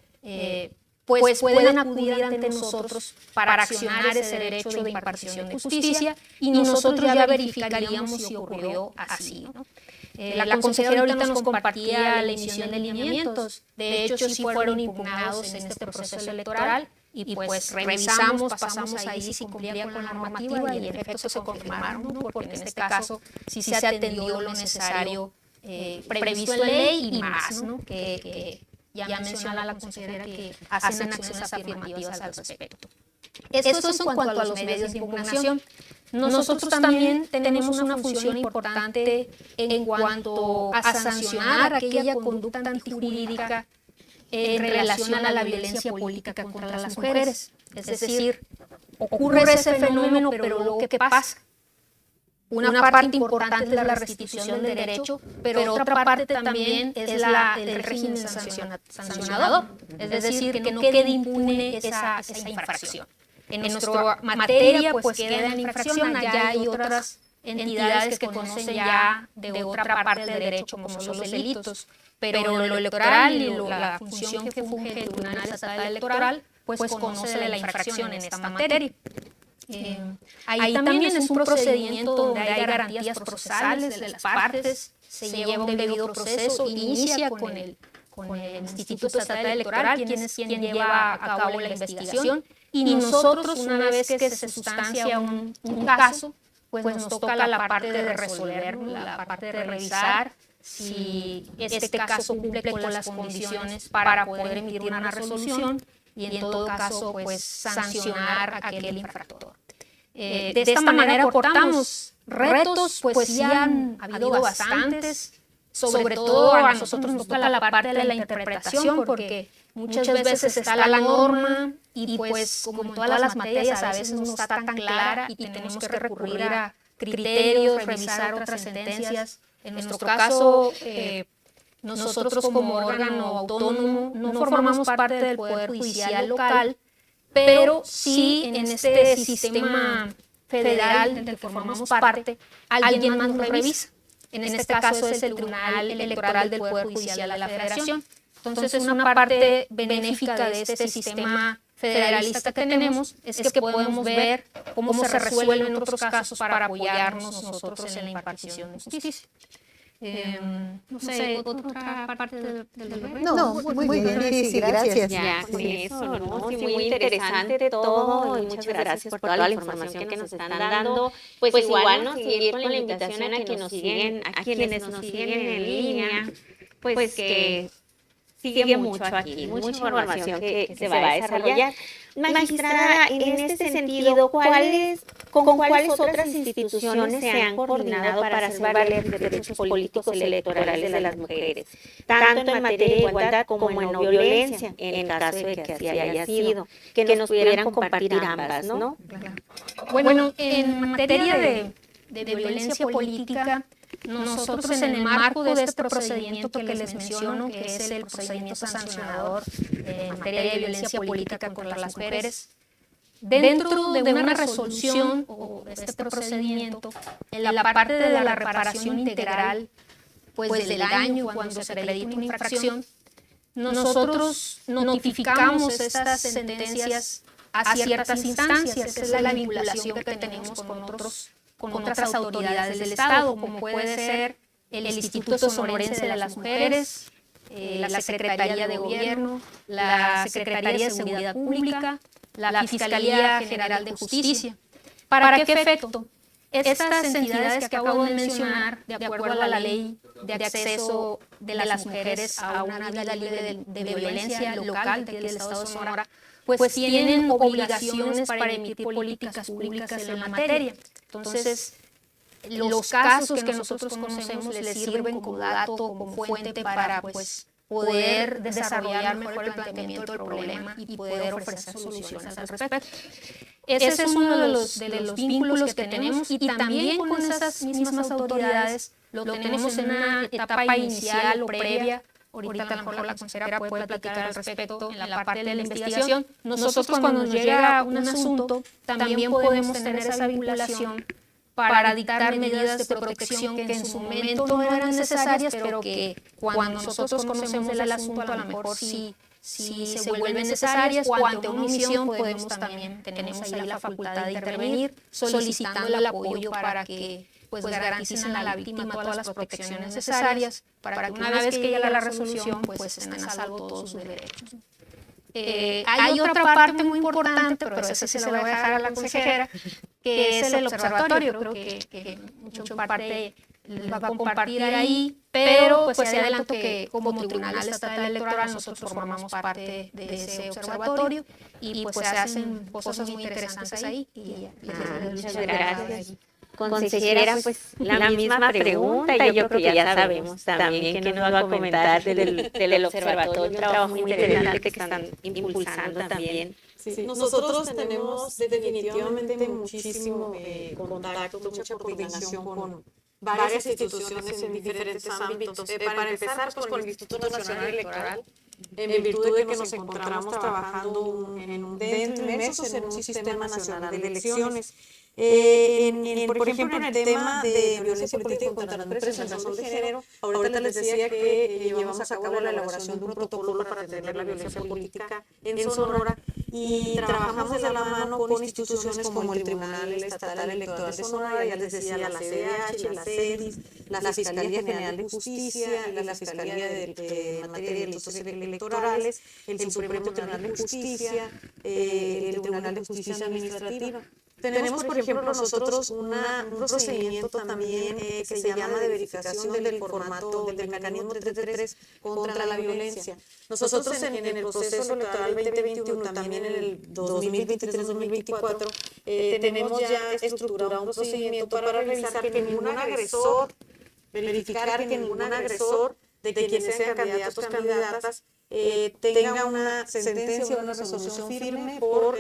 pues pueden acudir ante nosotros para accionar ese derecho de impartición de justicia y nosotros ya verificaríamos si ocurrió así, ¿no? La consejera ahorita nos compartía la emisión de lineamientos. De hecho, sí fueron impugnados en este proceso electoral y pues revisamos, pasamos ahí si cumplía con la normativa y en efecto se confirmaron, ¿no? Porque en este caso sí se atendió lo necesario previsto en ley y más, ¿no? Que ya menciona la consejera que hacen acciones afirmativas al respecto. Esto es en cuanto a los medios de impugnación. Nosotros también tenemos una función importante en cuanto a sancionar aquella conducta antijurídica en relación a la violencia política contra las mujeres. Es decir, ocurre ese fenómeno, pero luego ¿qué pasa? Una parte importante es la restitución del derecho, pero otra parte también es el régimen sancionador. Es decir, que no quede impune esa infracción. En nuestra materia pues queda en infracción, allá hay otras entidades que conocen ya de otra parte del derecho como son los delitos, pero lo electoral y la función que funge el Tribunal Estatal Electoral pues conoce de la infracción en esta materia. Ahí también es un procedimiento donde hay garantías procesales de las partes, se lleva un debido proceso, inicia con el Instituto Estatal Electoral, quien es quien lleva a cabo la investigación, y nosotros, una vez que se sustancia un caso, pues nos toca la parte de resolver, la parte de revisar si este caso cumple con las condiciones para poder emitir una resolución y en todo caso pues sancionar a aquel infractor. De esta manera aportamos retos, pues sí han habido bastantes, sobre todo a nosotros nos toca la parte de la interpretación porque muchas veces está la norma y pues como en todas las materias a veces no está tan clara y tenemos que recurrir a criterios, revisar otras sentencias. En nuestro caso, nosotros como órgano autónomo no formamos parte del Poder Judicial local, pero sí en este sistema federal del que formamos parte, alguien más nos revisa. En este caso es el Tribunal Electoral del Poder Judicial de la Federación. Entonces, una parte benéfica de este sistema federalista que tenemos es que podemos ver cómo se resuelven otros casos para apoyarnos nosotros en la impartición de justicia. No sé, otra parte del No, muy bien, sí, gracias. Ya, con eso, ¿no? Sí, muy interesante todo y muchas gracias por toda la información que nos están dando. Pues igual, ¿no? Seguir con la invitación a quienes nos siguen en línea, pues que sigue mucho aquí, mucha información que se va a desarrollar. Magistrada, en este sentido, ¿con cuáles otras instituciones se han coordinado para hacer valer los derechos políticos electorales de las mujeres, tanto en materia de igualdad como en no violencia, en caso de que así haya sido? Que nos pudieran compartir ambas, ¿no? Bueno, en materia de violencia política, nosotros en el marco de este procedimiento que les menciono, que es el procedimiento sancionador en materia de violencia política contra las mujeres, dentro de una resolución o de este procedimiento, en la parte de la reparación integral, pues del daño cuando se acredita una infracción, nosotros notificamos estas sentencias a ciertas instancias. Esa es la vinculación que tenemos con otras autoridades del Estado, como puede ser el Instituto Sonorense de las Mujeres, la Secretaría de Gobierno, la Secretaría de Seguridad Pública, la Fiscalía General de Justicia. ¿Para qué efecto? Estas entidades que acabo de mencionar, de acuerdo a la ley de acceso de las mujeres a una vida libre de violencia local del Estado de Sonora, pues tienen obligaciones para emitir políticas públicas en la materia. Entonces, los casos que nosotros conocemos les sirven como dato, como fuente para pues, poder desarrollar mejor el planteamiento del problema y poder ofrecer soluciones al respecto. Ese es uno de los vínculos que tenemos y también con esas mismas autoridades lo tenemos en una etapa inicial o previa. Ahorita a lo mejor la consejera puede platicar al respecto en la parte de la investigación. Nosotros cuando nos llega un asunto también podemos tener esa vinculación para dictar medidas de protección que en su momento no eran necesarias, pero que cuando nosotros conocemos el asunto a lo mejor sí se vuelven necesarias o ante una omisión podemos también, tenemos ahí la facultad de intervenir solicitando el apoyo para que pues garanticen a la víctima todas las protecciones necesarias para que una vez que llegue la resolución pues estén a salvo todos sus derechos. Hay otra parte muy importante, pero esa sí se la voy a dejar a la consejera, que es el observatorio. Creo que mucho parte les va a compartir ahí, pero pues se adelanto que como Tribunal Estatal Electoral nosotros formamos parte de ese observatorio y pues se hacen cosas muy interesantes ahí. Muchas gracias. Consejera, pues la misma pregunta, y yo creo que ya sabemos también que nos va a comentar del observatorio, un trabajo muy interesante que están impulsando también. Sí, nosotros tenemos definitivamente muchísimo contacto, mucha coordinación con varias instituciones en diferentes ámbitos. Para empezar, pues con el Instituto Nacional Electoral, en virtud de que nos encontramos trabajando inmersos en un sistema nacional de elecciones. Por ejemplo, en el tema de violencia política contra las mujeres en razón de género, ahorita les decía que llevamos a cabo la elaboración de un protocolo para atender la violencia política en Sonora y trabajamos de la mano con instituciones como el Tribunal Estatal Electoral de Sonora, ya les decía, la CDH, la CEDIS, la Fiscalía General de Justicia y la Fiscalía en materia de delitos electorales, el Supremo Tribunal de Justicia, el Tribunal de Justicia Administrativa. Tenemos, por ejemplo, nosotros un procedimiento también que se llama de verificación del formato del mecanismo 333 contra la violencia. Nosotros en el proceso electoral 2021, también en el 2023-2024, tenemos ya estructurado un procedimiento para revisar que ningún agresor, verificar que ningún agresor de quienes sean candidatos o candidatas tenga una sentencia o una resolución firme por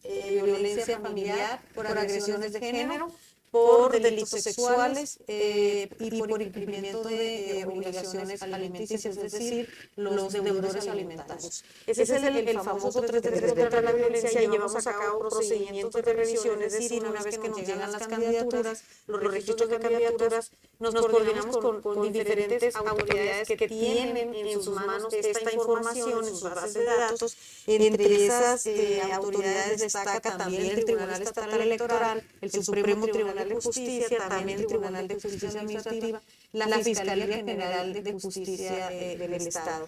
violencia familiar, por agresiones de género, por delitos sexuales y por incumplimiento de obligaciones alimenticias, es decir, los deudores alimentarios. Ese es el famoso 333 contra la violencia. Llevamos a cabo procedimientos de revisión, es decir, una vez que nos llegan las candidaturas, los registros de candidaturas, nos coordinamos con diferentes autoridades que tienen en sus manos esta información, en sus bases de datos. Entre esas autoridades destaca también el Tribunal Estatal Electoral, el Supremo Tribunal de Justicia, también el Tribunal de Justicia Administrativa, la Fiscalía General de Justicia del Estado.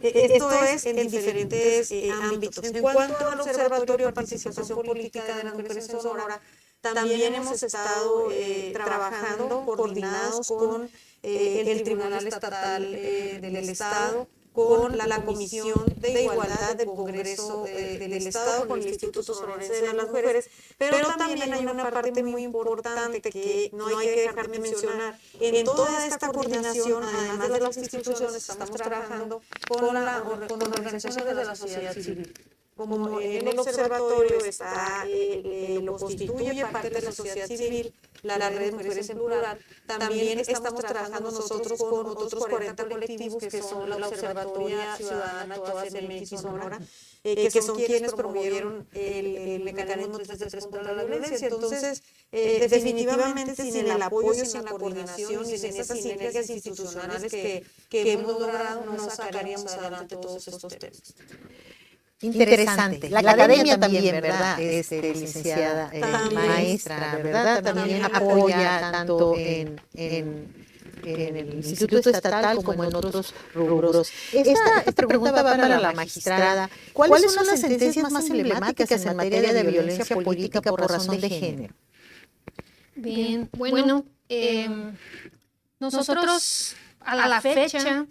Esto es en diferentes ámbitos. En cuanto al Observatorio de Participación Política de las Mujeres en Sonora, también hemos estado trabajando coordinados con el Tribunal Estatal del Estado, con la Comisión de Igualdad del Congreso del Estado, con el Instituto Sonorense de las Mujeres, pero también hay una parte muy importante que no hay que dejar de mencionar. En toda esta coordinación, además de las instituciones, estamos trabajando con organizaciones de la sociedad civil. Como en el observatorio lo constituye parte de la sociedad civil, la red de mujeres en plural, también estamos trabajando nosotros con otros 40 colectivos que son la Observatoria Ciudadana Todas MX Sonora, que son quienes promovieron el mecanismo 333 contra la violencia. Entonces, definitivamente sin el apoyo, sin la coordinación y sin esas sinergias institucionales que hemos logrado, no sacaríamos adelante todos estos temas. Interesante. La academia también, ¿verdad? Licenciada, maestra, ¿verdad? También apoya tanto en el Instituto Estatal como en otros rubros. Esta pregunta va para la magistrada. ¿Cuáles son las sentencias más emblemáticas en materia de violencia política por razón de género? Bien, bueno, nosotros a la fecha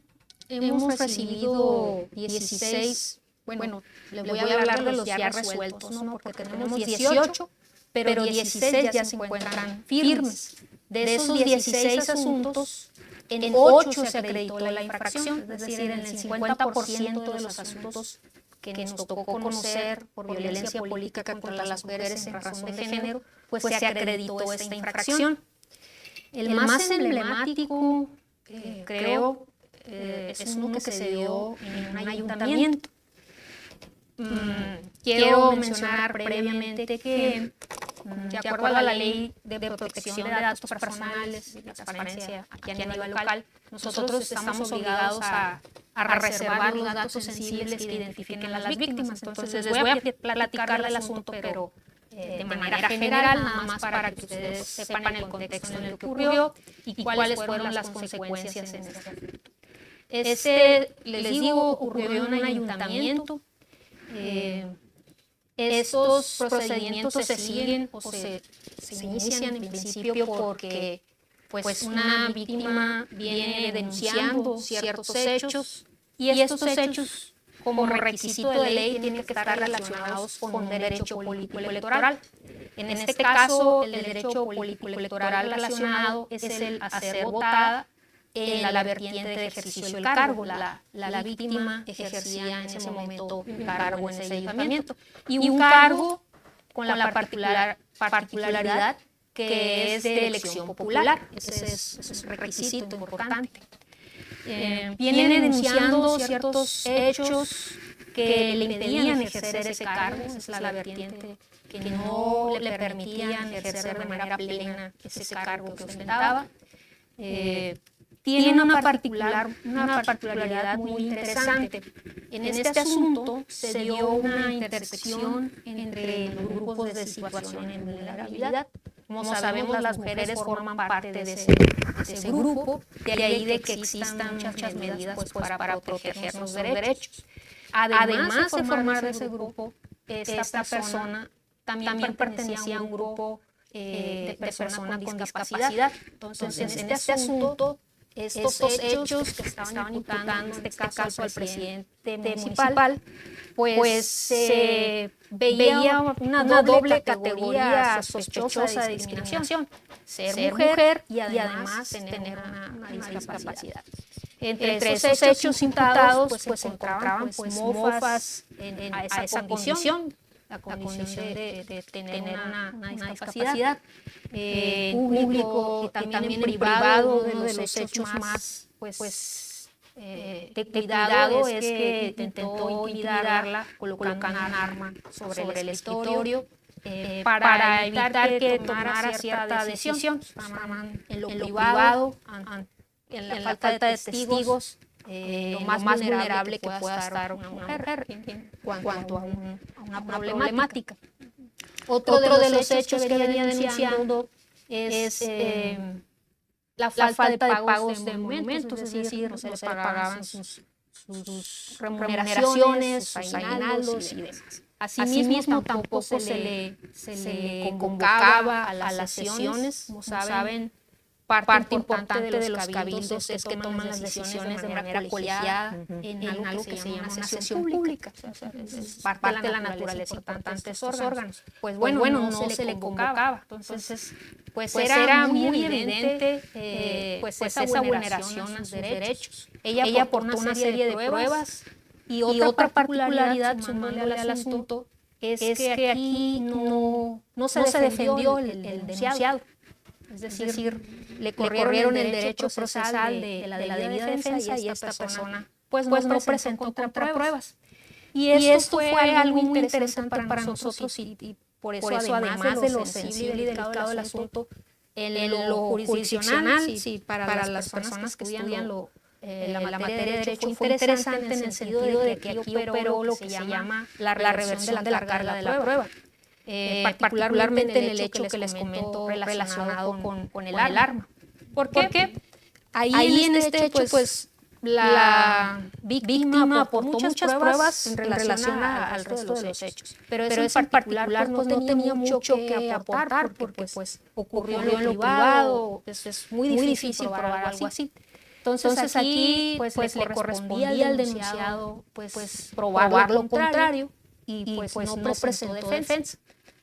hemos recibido 16. Bueno, les voy a hablar de los ya resueltos, ¿no? Porque tenemos 18, pero 16 ya se encuentran firmes. De esos 16 asuntos, en 8 se acreditó la infracción, es decir, en el 50% de los asuntos que nos tocó conocer por violencia política contra las mujeres en razón de género, pues se acreditó esta infracción. El más emblemático, creo, es uno que se dio en un ayuntamiento. Quiero mencionar previamente que, de acuerdo a la Ley de Protección de Datos Personales y transparencia aquí a nivel local, nosotros estamos obligados a reservar los datos sensibles que identifiquen a las víctimas. Entonces, les voy a platicar del asunto, pero de manera general, nada más para que ustedes sepan el contexto en el que ocurrió y cuáles fueron las consecuencias en este asunto. Les digo, ocurrió en un ayuntamiento. Estos procedimientos se siguen o se inician en principio porque pues una víctima viene denunciando ciertos hechos y estos hechos como requisito de ley tienen que estar relacionados con un derecho político electoral. En este caso, el derecho político electoral relacionado es el a ser votada en la vertiente de ejercicio del cargo. La víctima ejercía en ese momento un cargo en ese ayuntamiento. Y un cargo con la particularidad que es de elección popular. Ese es un requisito importante. viene denunciando ciertos hechos que le impedían ejercer ese cargo, es la vertiente que no le permitían ejercer de manera plena ese cargo que ostentaba. Tiene una particularidad muy interesante. En este asunto se dio una intersección entre los grupos de situación en vulnerabilidad. Como sabemos, las mujeres forman parte de ese grupo, de ahí de que existan muchas medidas pues, para proteger los derechos. Además de formar de ese grupo, esta persona también pertenecía a un grupo de personas con discapacidad. Entonces, en este asunto, estos hechos que estaban imputando, en este caso al presidente municipal, pues se veía una doble categoría sospechosa de discriminación. Ser mujer y además tener una discapacidad. Entre esos hechos imputados, pues se encontraban pues, mofas a esa condición, la condición de tener una discapacidad. Público y también privado, uno de los hechos más de cuidado es que intentó intimidarla colocando un arma sobre el escritorio para evitar que tomara cierta decisión. En lo privado, en la falta de testigos, lo más vulnerable que pueda estar una mujer en cuanto a una problemática. Otro de los hechos que venía denunciando es la falta de pagos de monumentos, es decir, no se le pagaban sus remuneraciones, sus aguinaldos y demás. Asimismo, tampoco se le convocaba a las sesiones. Como saben, parte importante de los cabildos es que toman las decisiones de manera colegiada en algo que se llama una sesión pública. Es parte de la naturaleza importante de estos órganos. Pues bueno, no se le convocaba. Entonces, pues era muy evidente pues esa vulneración a sus derechos. Ella aportó una serie de pruebas y otra particularidad, sumándole al asunto, es que aquí no se defendió el denunciado. Es decir, le corrieron el derecho procesal de la debida defensa y esta persona pues no presentó contrapruebas. Y esto fue algo muy interesante para nosotros y por eso además de lo sensible y delicado del asunto, en lo jurisdiccional, sí, para las personas que estudian la materia de derecho fue interesante en el sentido de que aquí operó lo que se llama la reversión de la carga de la prueba. Particularmente en el hecho que les comento relacionado con el arma. ¿Por qué? Ahí en este hecho, pues, la víctima aportó muchas pruebas en relación al resto de los hechos. Pero eso en particular pues, no tenía mucho que aportar porque pues, ocurrió en lo privado, es muy difícil probar algo así. Entonces aquí pues, le correspondía al denunciado pues, probar lo contrario y pues no presentó defensa.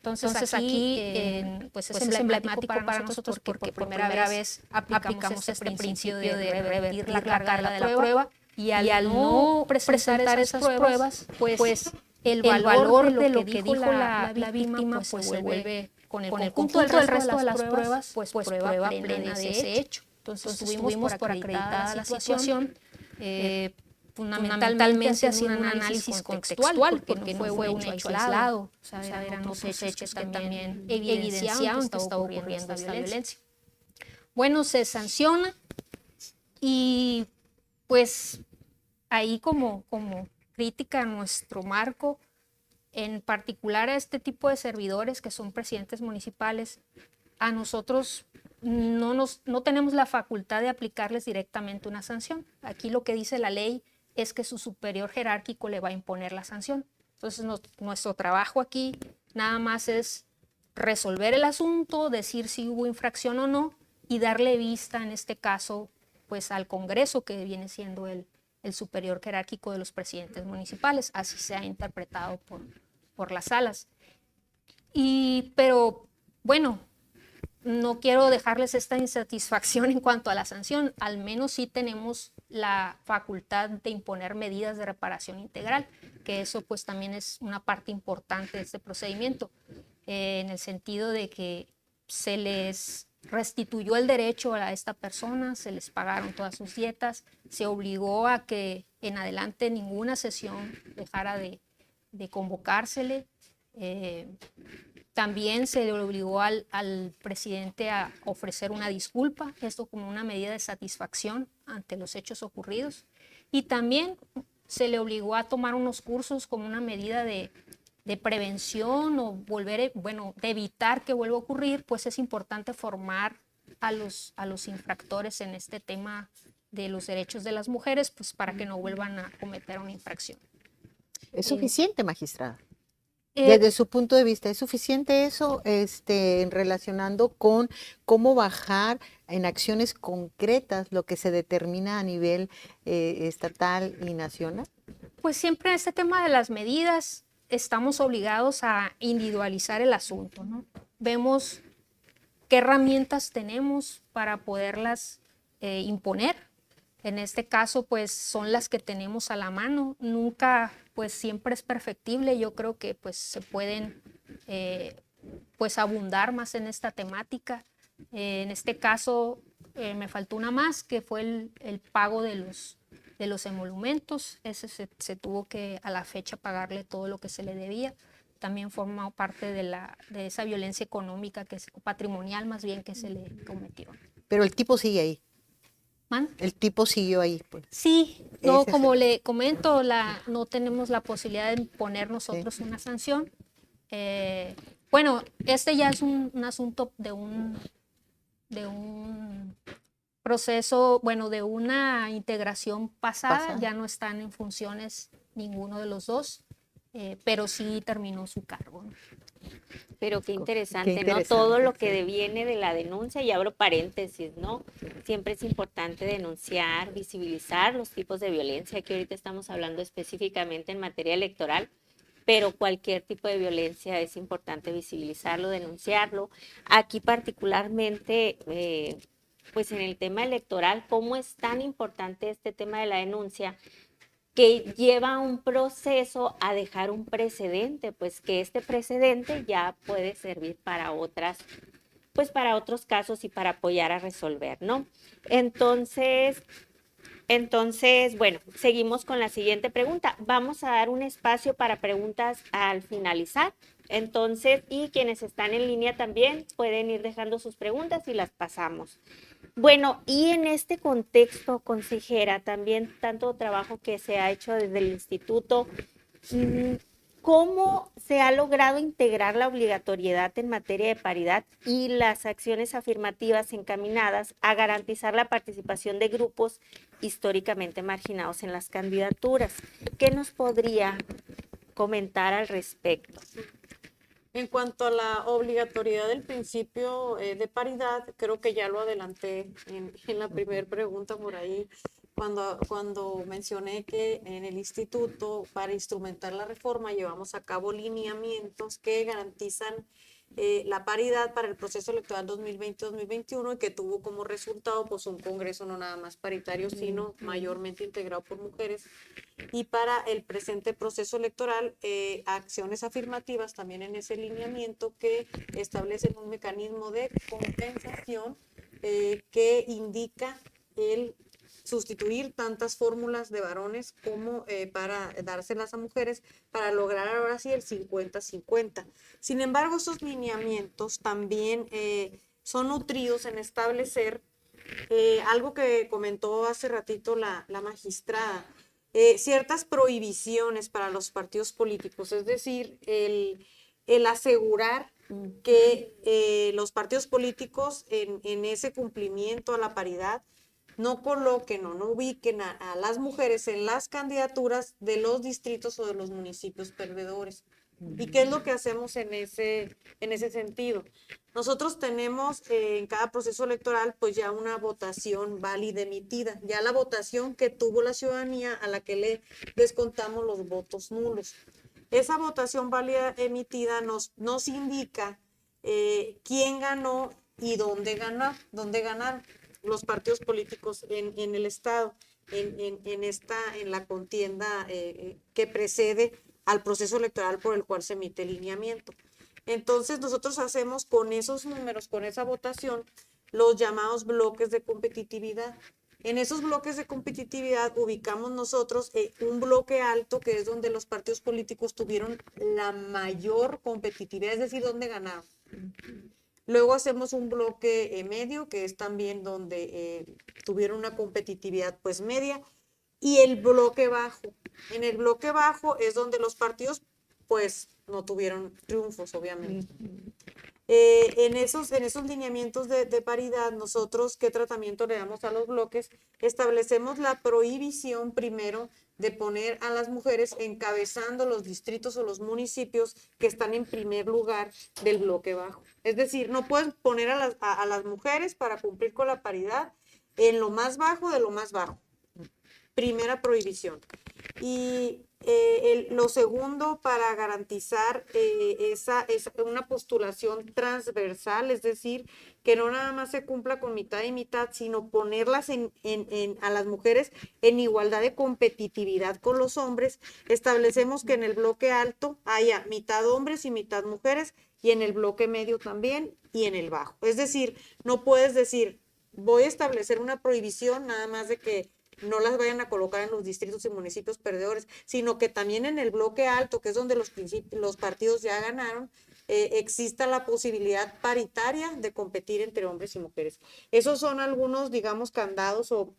Entonces aquí pues es emblemático para nosotros porque por primera vez aplicamos este principio de revertir la carga de la prueba y al no presentar esas pruebas, pues el valor de lo que dijo la víctima pues se vuelve con el conjunto del resto de las pruebas, pues prueba plena de ese hecho. Entonces tuvimos por acreditada la situación. Fundamentalmente haciendo un análisis contextual, porque no fue un hecho aislado, o sea, eran otros hechos que también evidenciaban que estaba ocurriendo esta violencia. Bueno, se sanciona y pues ahí como crítica a nuestro marco, en particular a este tipo de servidores que son presidentes municipales, a nosotros no tenemos la facultad de aplicarles directamente una sanción. Aquí lo que dice la ley es que su superior jerárquico le va a imponer la sanción. Entonces, nuestro trabajo aquí nada más es resolver el asunto, decir si hubo infracción o no y darle vista, en este caso, pues al Congreso, que viene siendo el superior jerárquico de los presidentes municipales. Así se ha interpretado por las salas. Pero, bueno, no quiero dejarles esta insatisfacción en cuanto a la sanción. Al menos sí tenemos la facultad de imponer medidas de reparación integral, que eso pues también es una parte importante de este procedimiento, en el sentido de que se les restituyó el derecho a esta persona, se les pagaron todas sus dietas, se obligó a que en adelante ninguna sesión dejara de convocársele. También se le obligó al presidente a ofrecer una disculpa, esto como una medida de satisfacción ante los hechos ocurridos. Y también se le obligó a tomar unos cursos como una medida de prevención o de evitar que vuelva a ocurrir, pues es importante formar a los infractores en este tema de los derechos de las mujeres, pues para que no vuelvan a cometer una infracción. ¿Es suficiente, magistrada? Desde su punto de vista, ¿es suficiente eso relacionando con cómo bajar en acciones concretas lo que se determina a nivel estatal y nacional? Pues siempre en este tema de las medidas estamos obligados a individualizar el asunto, ¿no? Vemos qué herramientas tenemos para poderlas imponer. En este caso, pues son las que tenemos a la mano. Nunca, pues siempre es perfectible. Yo creo que pues se pueden pues abundar más en esta temática. En este caso me faltó una más, que fue el pago de los emolumentos. Ese se tuvo que a la fecha pagarle todo lo que se le debía. También forma parte de esa violencia económica, patrimonial más bien, que se le cometió. Pero el tipo sigue ahí. ¿Man? El tipo siguió ahí, pues. Sí, no, como le comento, no tenemos la posibilidad de poner nosotros una sanción. Bueno, este ya es un asunto de un proceso, bueno, de una integración pasada. Ya no están en funciones ninguno de los dos, pero sí terminó su cargo, ¿no? Pero qué interesante, ¿no? Todo lo que deviene de la denuncia, y abro paréntesis, ¿no? Siempre es importante denunciar, visibilizar los tipos de violencia, que ahorita estamos hablando específicamente en materia electoral, pero cualquier tipo de violencia es importante visibilizarlo, denunciarlo. Aquí particularmente, pues en el tema electoral, ¿cómo es tan importante este tema de la denuncia? Que lleva un proceso a dejar un precedente, pues que este precedente ya puede servir para para otros casos y para apoyar a resolver, ¿no? Entonces, bueno, seguimos con la siguiente pregunta. Vamos a dar un espacio para preguntas al finalizar. Entonces, y quienes están en línea también pueden ir dejando sus preguntas y las pasamos. Bueno, y en este contexto, consejera, también tanto trabajo que se ha hecho desde el instituto, ¿cómo se ha logrado integrar la obligatoriedad en materia de paridad y las acciones afirmativas encaminadas a garantizar la participación de grupos históricamente marginados en las candidaturas? ¿Qué nos podría comentar al respecto? En cuanto a la obligatoriedad del principio de paridad, creo que ya lo adelanté en la primera pregunta por ahí, cuando mencioné que en el instituto, para instrumentar la reforma, llevamos a cabo lineamientos que garantizan la paridad para el proceso electoral 2020-2021 y que tuvo como resultado pues un congreso no nada más paritario, sino mayormente integrado por mujeres. Y para el presente proceso electoral, acciones afirmativas también en ese lineamiento que establecen un mecanismo de compensación que indica el sustituir tantas fórmulas de varones como para dárselas a mujeres para lograr ahora sí el 50-50. Sin embargo, esos lineamientos también son nutridos en establecer algo que comentó hace ratito la magistrada, ciertas prohibiciones para los partidos políticos, es decir, el asegurar que los partidos políticos en ese cumplimiento a la paridad no coloquen o no ubiquen a las mujeres en las candidaturas de los distritos o de los municipios perdedores. ¿Y qué es lo que hacemos en ese sentido? Nosotros tenemos en cada proceso electoral pues ya una votación válida emitida, ya la votación que tuvo la ciudadanía a la que le descontamos los votos nulos. Esa votación válida emitida nos indica quién ganó y dónde ganaron los partidos políticos en el Estado, en la contienda que precede al proceso electoral por el cual se emite el lineamiento. Entonces nosotros hacemos con esos números, con esa votación, los llamados bloques de competitividad. En esos bloques de competitividad ubicamos nosotros un bloque alto, que es donde los partidos políticos tuvieron la mayor competitividad, es decir, donde ganaron. Luego hacemos un bloque medio, que es también donde tuvieron una competitividad pues media, y el bloque bajo. En el bloque bajo es donde los partidos pues no tuvieron triunfos, obviamente. En esos lineamientos de paridad, nosotros, ¿qué tratamiento le damos a los bloques? Establecemos la prohibición primero de poner a las mujeres encabezando los distritos o los municipios que están en primer lugar del bloque bajo. Es decir, no pueden poner a las mujeres para cumplir con la paridad en lo más bajo de lo más bajo. Primera prohibición. Y lo segundo, para garantizar una postulación transversal, es decir, que no nada más se cumpla con mitad y mitad, sino ponerlas a las mujeres en igualdad de competitividad con los hombres. Establecemos que en el bloque alto haya mitad hombres y mitad mujeres, y en el bloque medio también, y en el bajo. Es decir, no puedes decir, voy a establecer una prohibición nada más de que no las vayan a colocar en los distritos y municipios perdedores, sino que también en el bloque alto, que es donde los partidos ya ganaron, exista la posibilidad paritaria de competir entre hombres y mujeres. Esos son algunos, digamos, candados o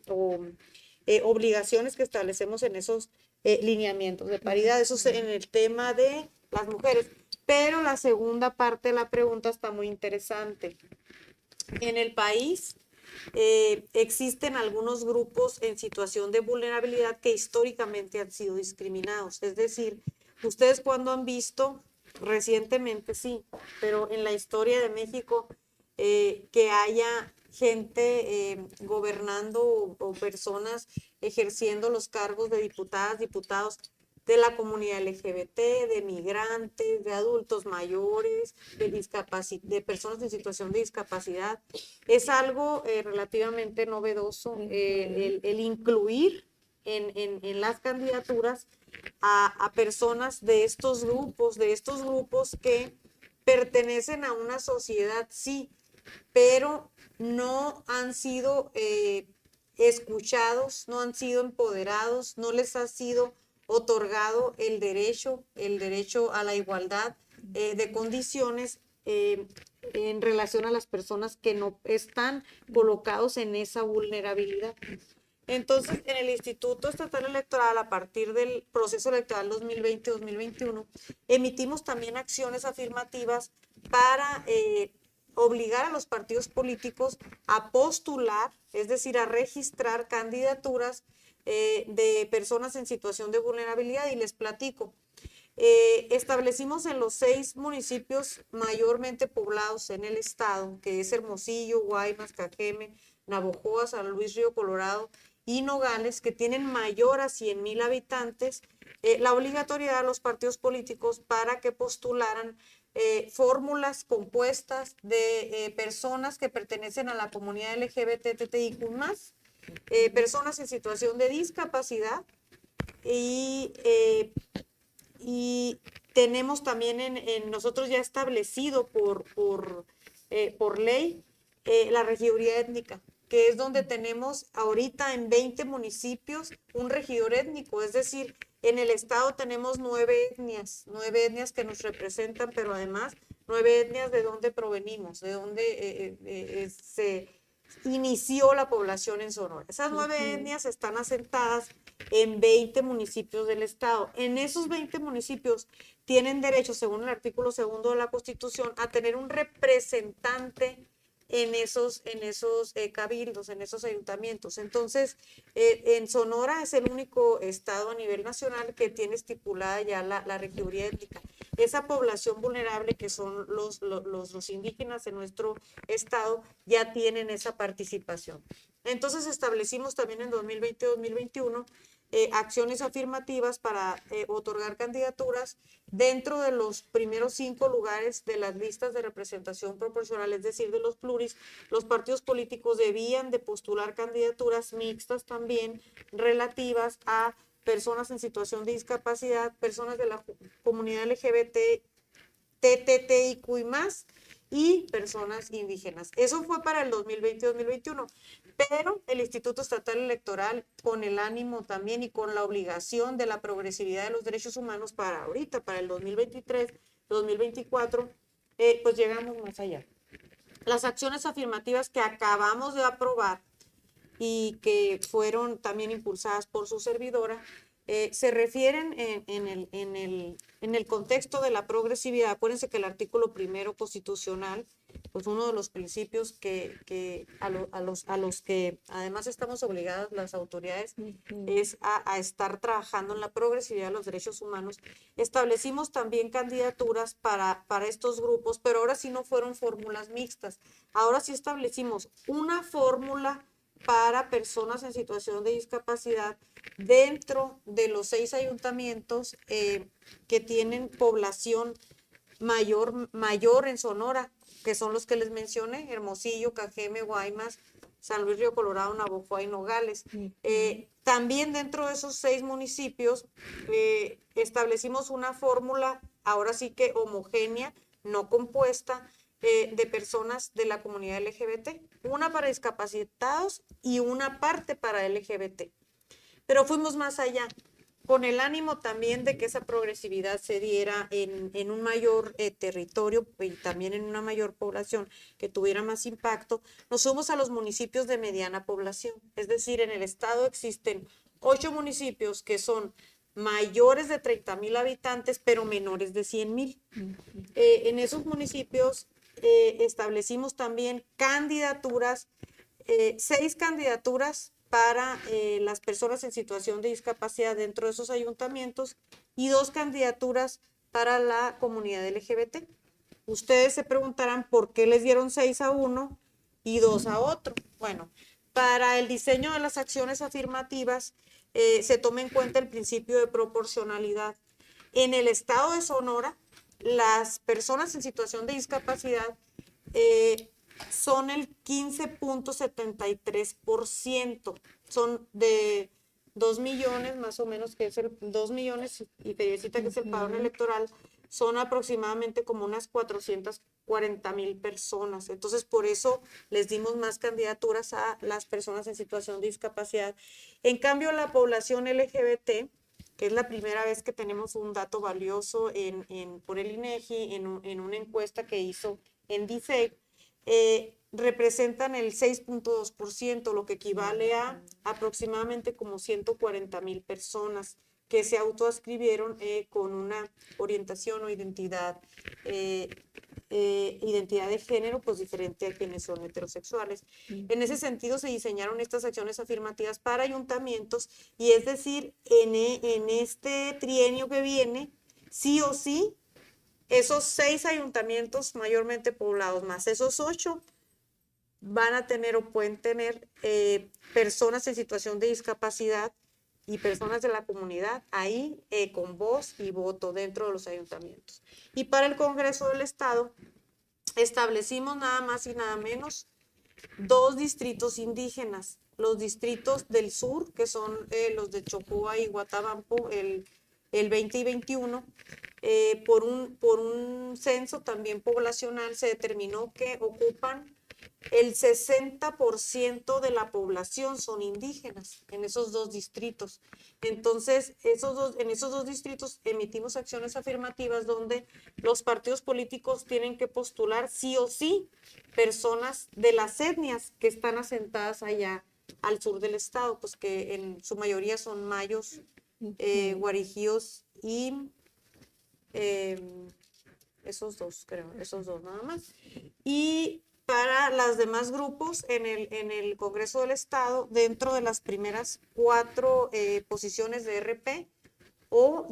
obligaciones que establecemos en esos lineamientos de paridad. Eso es en el tema de las mujeres. Pero la segunda parte de la pregunta está muy interesante. En el país existen algunos grupos en situación de vulnerabilidad que históricamente han sido discriminados. Es decir, ustedes cuando han visto, recientemente sí, pero en la historia de México, que haya gente gobernando o personas ejerciendo los cargos de diputadas, diputados de la comunidad LGBT, de migrantes, de adultos mayores, de personas en situación de discapacidad. Es algo relativamente novedoso el incluir en las candidaturas a personas de estos grupos que pertenecen a una sociedad, sí, pero no han sido escuchados, no han sido empoderados, no les ha sido otorgado el derecho a la igualdad de condiciones en relación a las personas que no están colocados en esa vulnerabilidad. Entonces, en el Instituto Estatal Electoral, a partir del proceso electoral 2020-2021, emitimos también acciones afirmativas para obligar a los partidos políticos a postular, es decir, a registrar candidaturas de personas en situación de vulnerabilidad, y les platico. Establecimos en los 6 municipios mayormente poblados en el estado, que es Hermosillo, Guaymas, Cajeme, Navojoa, San Luis Río Colorado y Nogales, que tienen mayor a 100,000 habitantes, la obligatoriedad de los partidos políticos para que postularan fórmulas compuestas de personas que pertenecen a la comunidad LGBTTIQ+, personas en situación de discapacidad, y tenemos también nosotros ya establecido por ley la regiduría étnica, que es donde tenemos ahorita en 20 municipios un regidor étnico, es decir, en el estado tenemos 9 etnias que nos representan, pero además 9 etnias de donde provenimos, de donde se inició la población en Sonora. Esas 9 etnias están asentadas en 20 municipios del estado. En esos 20 municipios tienen derecho, según el artículo 2 de la Constitución, a tener un representante en esos cabildos, en esos ayuntamientos. Entonces, en Sonora es el único estado a nivel nacional que tiene estipulada ya la regiduría étnica. Esa población vulnerable que son los indígenas en nuestro estado ya tienen esa participación. Entonces establecimos también en 2020-2021 acciones afirmativas para otorgar candidaturas dentro de los primeros 5 lugares de las listas de representación proporcional, es decir, de los pluris. Los partidos políticos debían de postular candidaturas mixtas también relativas a personas en situación de discapacidad, personas de la comunidad LGBT, LGBTTIQ y más, y personas indígenas. Eso fue para el 2020-2021, pero el Instituto Estatal Electoral, con el ánimo también y con la obligación de la progresividad de los derechos humanos para ahorita, para el 2023-2024, pues llegamos más allá. Las acciones afirmativas que acabamos de aprobar y que fueron también impulsadas por su servidora, se refieren en el contexto de la progresividad. Acuérdense que el artículo primero constitucional, pues uno de los principios a los que además estamos obligadas las autoridades es a estar trabajando en la progresividad de los derechos humanos. Establecimos también candidaturas para estos grupos, pero ahora sí no fueron fórmulas mixtas. Ahora sí establecimos una fórmula para personas en situación de discapacidad dentro de los 6 ayuntamientos que tienen población mayor en Sonora, que son los que les mencioné: Hermosillo, Cajeme, Guaymas, San Luis Río Colorado, Navojoa y Nogales. También dentro de esos 6 municipios establecimos una fórmula, ahora sí que homogénea, no compuesta, de personas de la comunidad LGBT, una para discapacitados y una parte para LGBT. Pero fuimos más allá, con el ánimo también de que esa progresividad se diera en un mayor territorio y también en una mayor población que tuviera más impacto. Nos fuimos a los municipios de mediana población, es decir, en el estado existen 8 municipios que son mayores de 30,000 habitantes, pero menores de 100,000. En esos municipios establecimos también candidaturas, 6 candidaturas para las personas en situación de discapacidad dentro de esos ayuntamientos y 2 candidaturas para la comunidad LGBT. Ustedes se preguntarán por qué les dieron 6 a uno y 2 a otro. Bueno, para el diseño de las acciones afirmativas se toma en cuenta el principio de proporcionalidad. En el estado de Sonora, las personas en situación de discapacidad son el 15.73%, son de 2 millones más o menos, que es el 2 millones y Feriecita, que es el padrón electoral, son aproximadamente como unas 440,000 personas. Entonces, por eso les dimos más candidaturas a las personas en situación de discapacidad. En cambio, la población LGBT, que es la primera vez que tenemos un dato valioso por el INEGI, en una encuesta que hizo en DICEC, representan el 6.2%, lo que equivale a aproximadamente como 140,000 personas que se autoascribieron con una orientación o identidad de género pues diferente a quienes son heterosexuales. En ese sentido se diseñaron estas acciones afirmativas para ayuntamientos, y es decir, en este trienio que viene, sí o sí, esos 6 ayuntamientos mayormente poblados más esos 8 van a tener o pueden tener personas en situación de discapacidad y personas de la comunidad ahí con voz y voto dentro de los ayuntamientos. Y para el Congreso del Estado establecimos nada más y nada menos 2 distritos indígenas: los distritos del sur, que son los de Chocoa y Guatabampo, el 20 y 21. Por un censo también poblacional se determinó que ocupan el 60% de la población, son indígenas en esos 2 distritos. Entonces, en esos dos distritos emitimos acciones afirmativas donde los partidos políticos tienen que postular sí o sí personas de las etnias que están asentadas allá al sur del estado, pues que en su mayoría son mayos, guarijíos y esos 2, creo, esos 2 nada más. Y para los demás grupos en el Congreso del Estado, dentro de las primeras 4 posiciones de RP o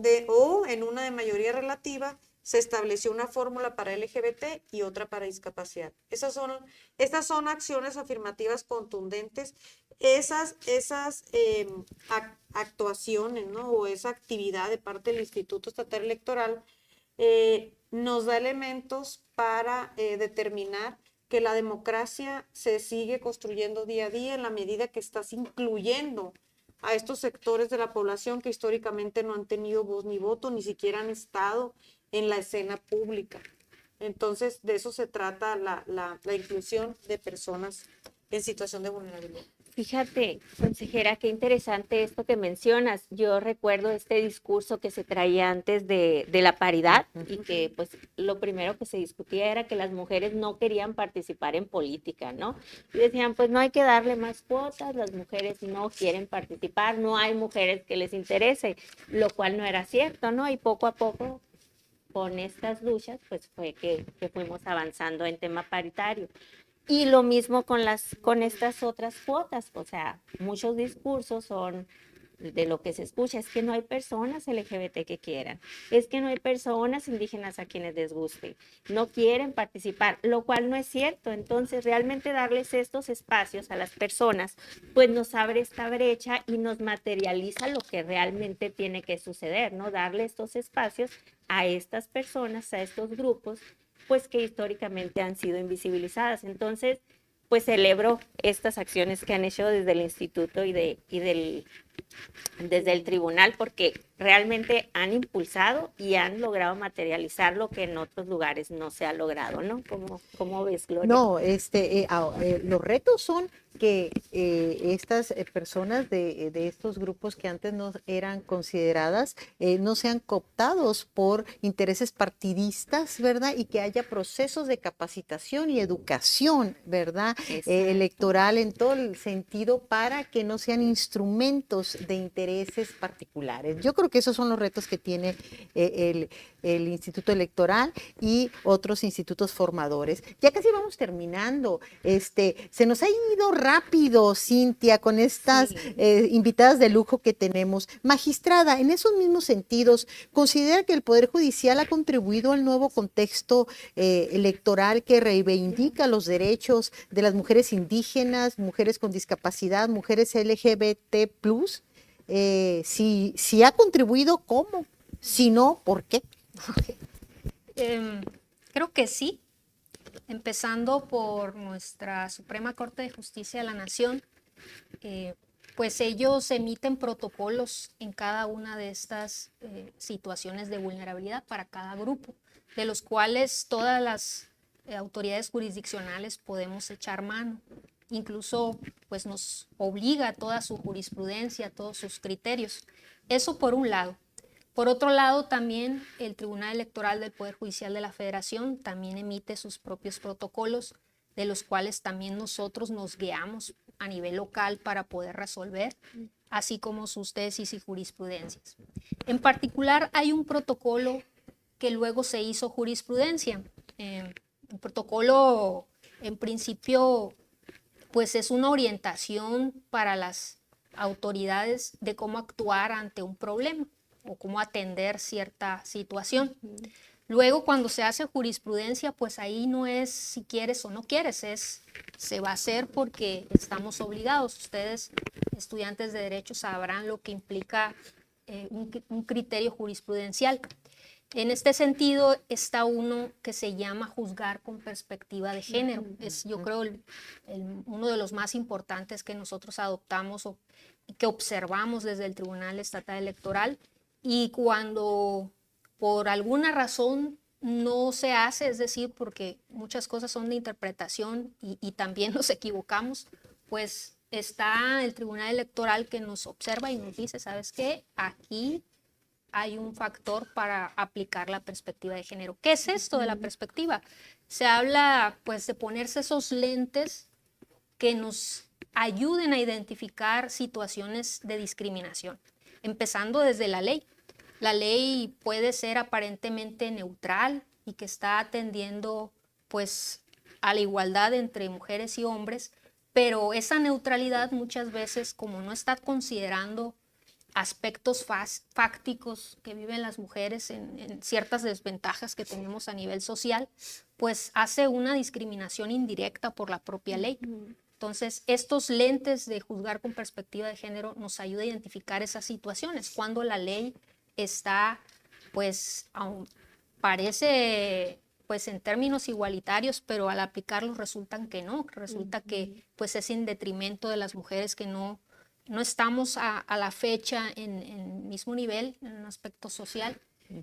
en una de mayoría relativa, se estableció una fórmula para LGBT y otra para discapacidad. Estas son acciones afirmativas contundentes. Esas actuaciones, ¿no? O esa actividad de parte del Instituto Estatal Electoral nos da elementos para determinar que la democracia se sigue construyendo día a día en la medida que estás incluyendo a estos sectores de la población que históricamente no han tenido voz ni voto, ni siquiera han estado en la escena pública. Entonces, de eso se trata la inclusión de personas en situación de vulnerabilidad. Fíjate, consejera, qué interesante esto que mencionas. Yo recuerdo este discurso que se traía antes de la paridad y que pues lo primero que se discutía era que las mujeres no querían participar en política, ¿no? Y decían, pues no hay que darle más cuotas, las mujeres no quieren participar, no hay mujeres que les interese, lo cual no era cierto, ¿no? Y poco a poco con estas luchas, pues fue que fuimos avanzando en tema paritario. Y lo mismo con estas otras cuotas, o sea, muchos discursos son de lo que se escucha, es que no hay personas LGBT que quieran, es que no hay personas indígenas a quienes les guste, no quieren participar, lo cual no es cierto. Entonces, realmente darles estos espacios a las personas, pues nos abre esta brecha y nos materializa lo que realmente tiene que suceder, ¿no? Darle estos espacios a estas personas, a estos grupos pues que históricamente han sido invisibilizadas. Entonces, pues celebro estas acciones que han hecho desde el instituto desde el tribunal, porque realmente han impulsado y han logrado materializar lo que en otros lugares no se ha logrado, ¿no? ¿Cómo ves, Gloria? No, los retos son que estas personas de estos grupos que antes no eran consideradas no sean cooptados por intereses partidistas, ¿verdad? Y que haya procesos de capacitación y educación, ¿verdad? Electoral en todo el sentido para que no sean instrumentos de intereses particulares. Yo creo que esos son los retos que tiene el Instituto Electoral y otros institutos formadores. Ya casi vamos terminando. Se nos ha ido rápido, Cintia, con estas invitadas de lujo que tenemos. Magistrada, en esos mismos sentidos, ¿considera que el Poder Judicial ha contribuido al nuevo contexto electoral que reivindica los derechos de las mujeres indígenas, mujeres con discapacidad, mujeres LGBT+? Si ha contribuido, ¿cómo? Si no, ¿por qué? Creo que sí, empezando por nuestra Suprema Corte de Justicia de la Nación, pues ellos emiten protocolos en cada una de estas situaciones de vulnerabilidad para cada grupo, de los cuales todas las autoridades jurisdiccionales podemos echar mano. Incluso pues nos obliga toda su jurisprudencia, todos sus criterios. Eso por un lado. Por otro lado, también el Tribunal Electoral del Poder Judicial de la Federación también emite sus propios protocolos, de los cuales también nosotros nos guiamos a nivel local para poder resolver, así como sus tesis y jurisprudencias. En particular, hay un protocolo que luego se hizo jurisprudencia. El protocolo, en principio, pues es una orientación para las autoridades de cómo actuar ante un problema o cómo atender cierta situación. Luego, cuando se hace jurisprudencia, pues ahí no es si quieres o no quieres, se va a hacer porque estamos obligados. Ustedes, estudiantes de Derecho, sabrán lo que implica un criterio jurisprudencial. En este sentido está uno que se llama juzgar con perspectiva de género. Es, yo creo, uno de los más importantes que nosotros adoptamos o que observamos desde el Tribunal Estatal Electoral. Y cuando por alguna razón no se hace, es decir, porque muchas cosas son de interpretación y también nos equivocamos, pues está el Tribunal Electoral que nos observa y nos dice, ¿sabes qué? Aquí hay un factor para aplicar la perspectiva de género. ¿Qué es esto de la perspectiva? Se habla pues de ponerse esos lentes que nos ayuden a identificar situaciones de discriminación, empezando desde la ley. La ley puede ser aparentemente neutral y que está atendiendo pues a la igualdad entre mujeres y hombres, pero esa neutralidad muchas veces, como no está considerando aspectos fácticos que viven las mujeres en ciertas desventajas que tenemos a nivel social, pues hace una discriminación indirecta por la propia ley. Entonces, estos lentes de juzgar con perspectiva de género nos ayuda a identificar esas situaciones, cuando la ley está, pues, parece, pues, en términos igualitarios, pero al aplicarlos resulta que, pues, es en detrimento de las mujeres que no estamos a la fecha en el mismo nivel, en un aspecto social,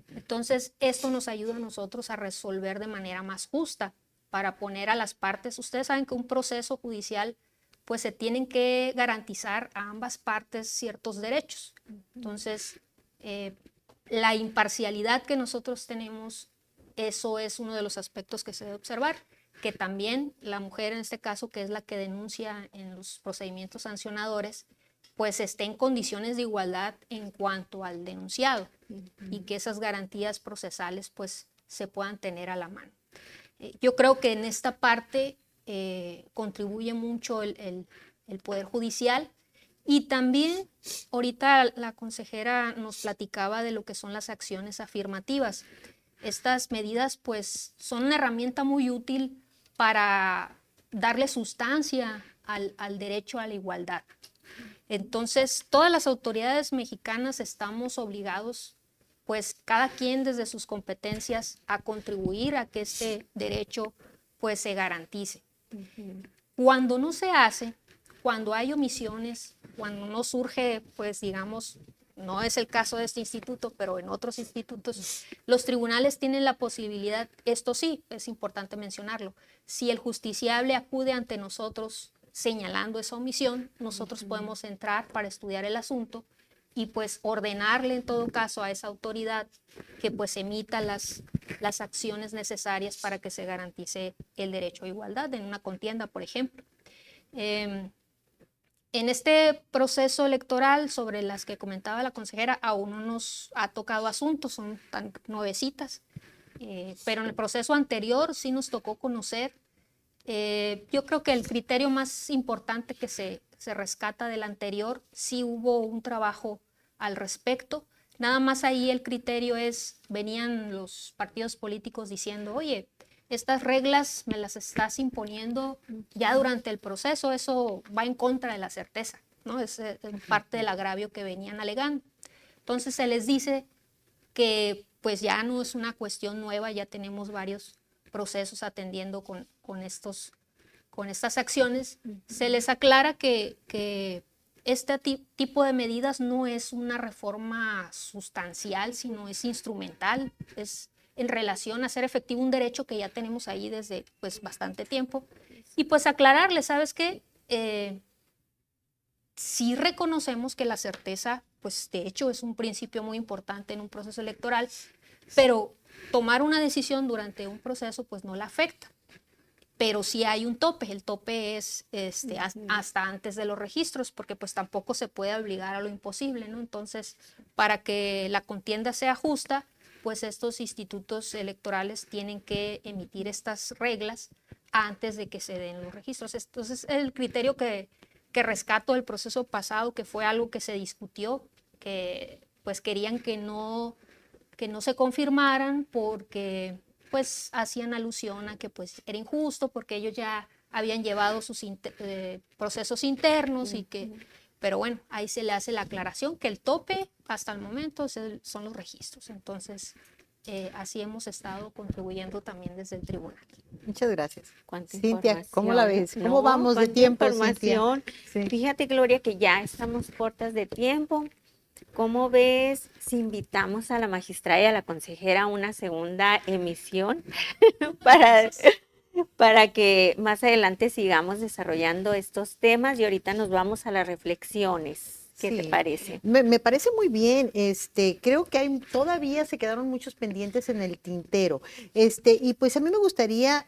Entonces, esto nos ayuda a nosotros a resolver de manera más justa, para poner a las partes. Ustedes saben que un proceso judicial, pues se tienen que garantizar a ambas partes ciertos derechos. Entonces, la imparcialidad que nosotros tenemos, eso es uno de los aspectos que se debe observar, que también la mujer en este caso, que es la que denuncia en los procedimientos sancionadores, pues esté en condiciones de igualdad en cuanto al denunciado y que esas garantías procesales pues se puedan tener a la mano. Yo creo que en esta parte contribuye mucho el Poder Judicial, y también ahorita la consejera nos platicaba de lo que son las acciones afirmativas. Estas medidas pues son una herramienta muy útil para darle sustancia al derecho a la igualdad. Entonces, todas las autoridades mexicanas estamos obligados, pues cada quien desde sus competencias, a contribuir a que este derecho pues se garantice. Cuando no se hace, cuando hay omisiones, cuando no surge, pues digamos, no es el caso de este instituto, pero en otros institutos, los tribunales tienen la posibilidad, esto sí, es importante mencionarlo, si el justiciable acude ante nosotros señalando esa omisión, nosotros podemos entrar para estudiar el asunto y pues ordenarle en todo caso a esa autoridad que pues emita las acciones necesarias para que se garantice el derecho a igualdad en una contienda, por ejemplo. En este proceso electoral sobre las que comentaba la consejera, aún no nos ha tocado asuntos, son tan nuevecitas, pero en el proceso anterior sí nos tocó conocer. Yo creo que el criterio más importante que se rescata del anterior, sí hubo un trabajo al respecto. Nada más ahí el criterio es, venían los partidos políticos diciendo, oye, estas reglas me las estás imponiendo ya durante el proceso, eso va en contra de la certeza, ¿no? Es parte del agravio que venían alegando. Entonces se les dice que pues ya no es una cuestión nueva, ya tenemos varios procesos atendiendo con estas acciones. Se les aclara que este tipo de medidas no es una reforma sustancial, sino es instrumental, es en relación a hacer efectivo un derecho que ya tenemos ahí desde pues bastante tiempo. Y pues aclararles, ¿sabes qué? Sí reconocemos que la certeza, pues de hecho es un principio muy importante en un proceso electoral, pero tomar una decisión durante un proceso pues no la afecta. Pero sí hay un tope, el tope es hasta antes de los registros, porque pues tampoco se puede obligar a lo imposible, ¿no? Entonces, para que la contienda sea justa, pues estos institutos electorales tienen que emitir estas reglas antes de que se den los registros. Entonces, el criterio que rescato del proceso pasado, que fue algo que se discutió, que pues querían que no se confirmaran porque pues hacían alusión a que pues era injusto porque ellos ya habían llevado sus procesos internos y que, pero bueno, ahí se le hace la aclaración que el tope hasta el momento son los registros. Entonces, así hemos estado contribuyendo también desde el tribunal. Muchas gracias. ¿Cuánta Cintia, ¿cómo la ves? ¿Cómo No, vamos de cuánta tiempo, información. Cintia? Sí. Fíjate, Gloria, que ya estamos cortas de tiempo. ¿Cómo ves si invitamos a la magistrada y a la consejera a una segunda emisión para que más adelante sigamos desarrollando estos temas? Y ahorita nos vamos a las reflexiones. ¿Qué te parece? Me parece muy bien. Creo que todavía se quedaron muchos pendientes en el tintero. Y pues a mí me gustaría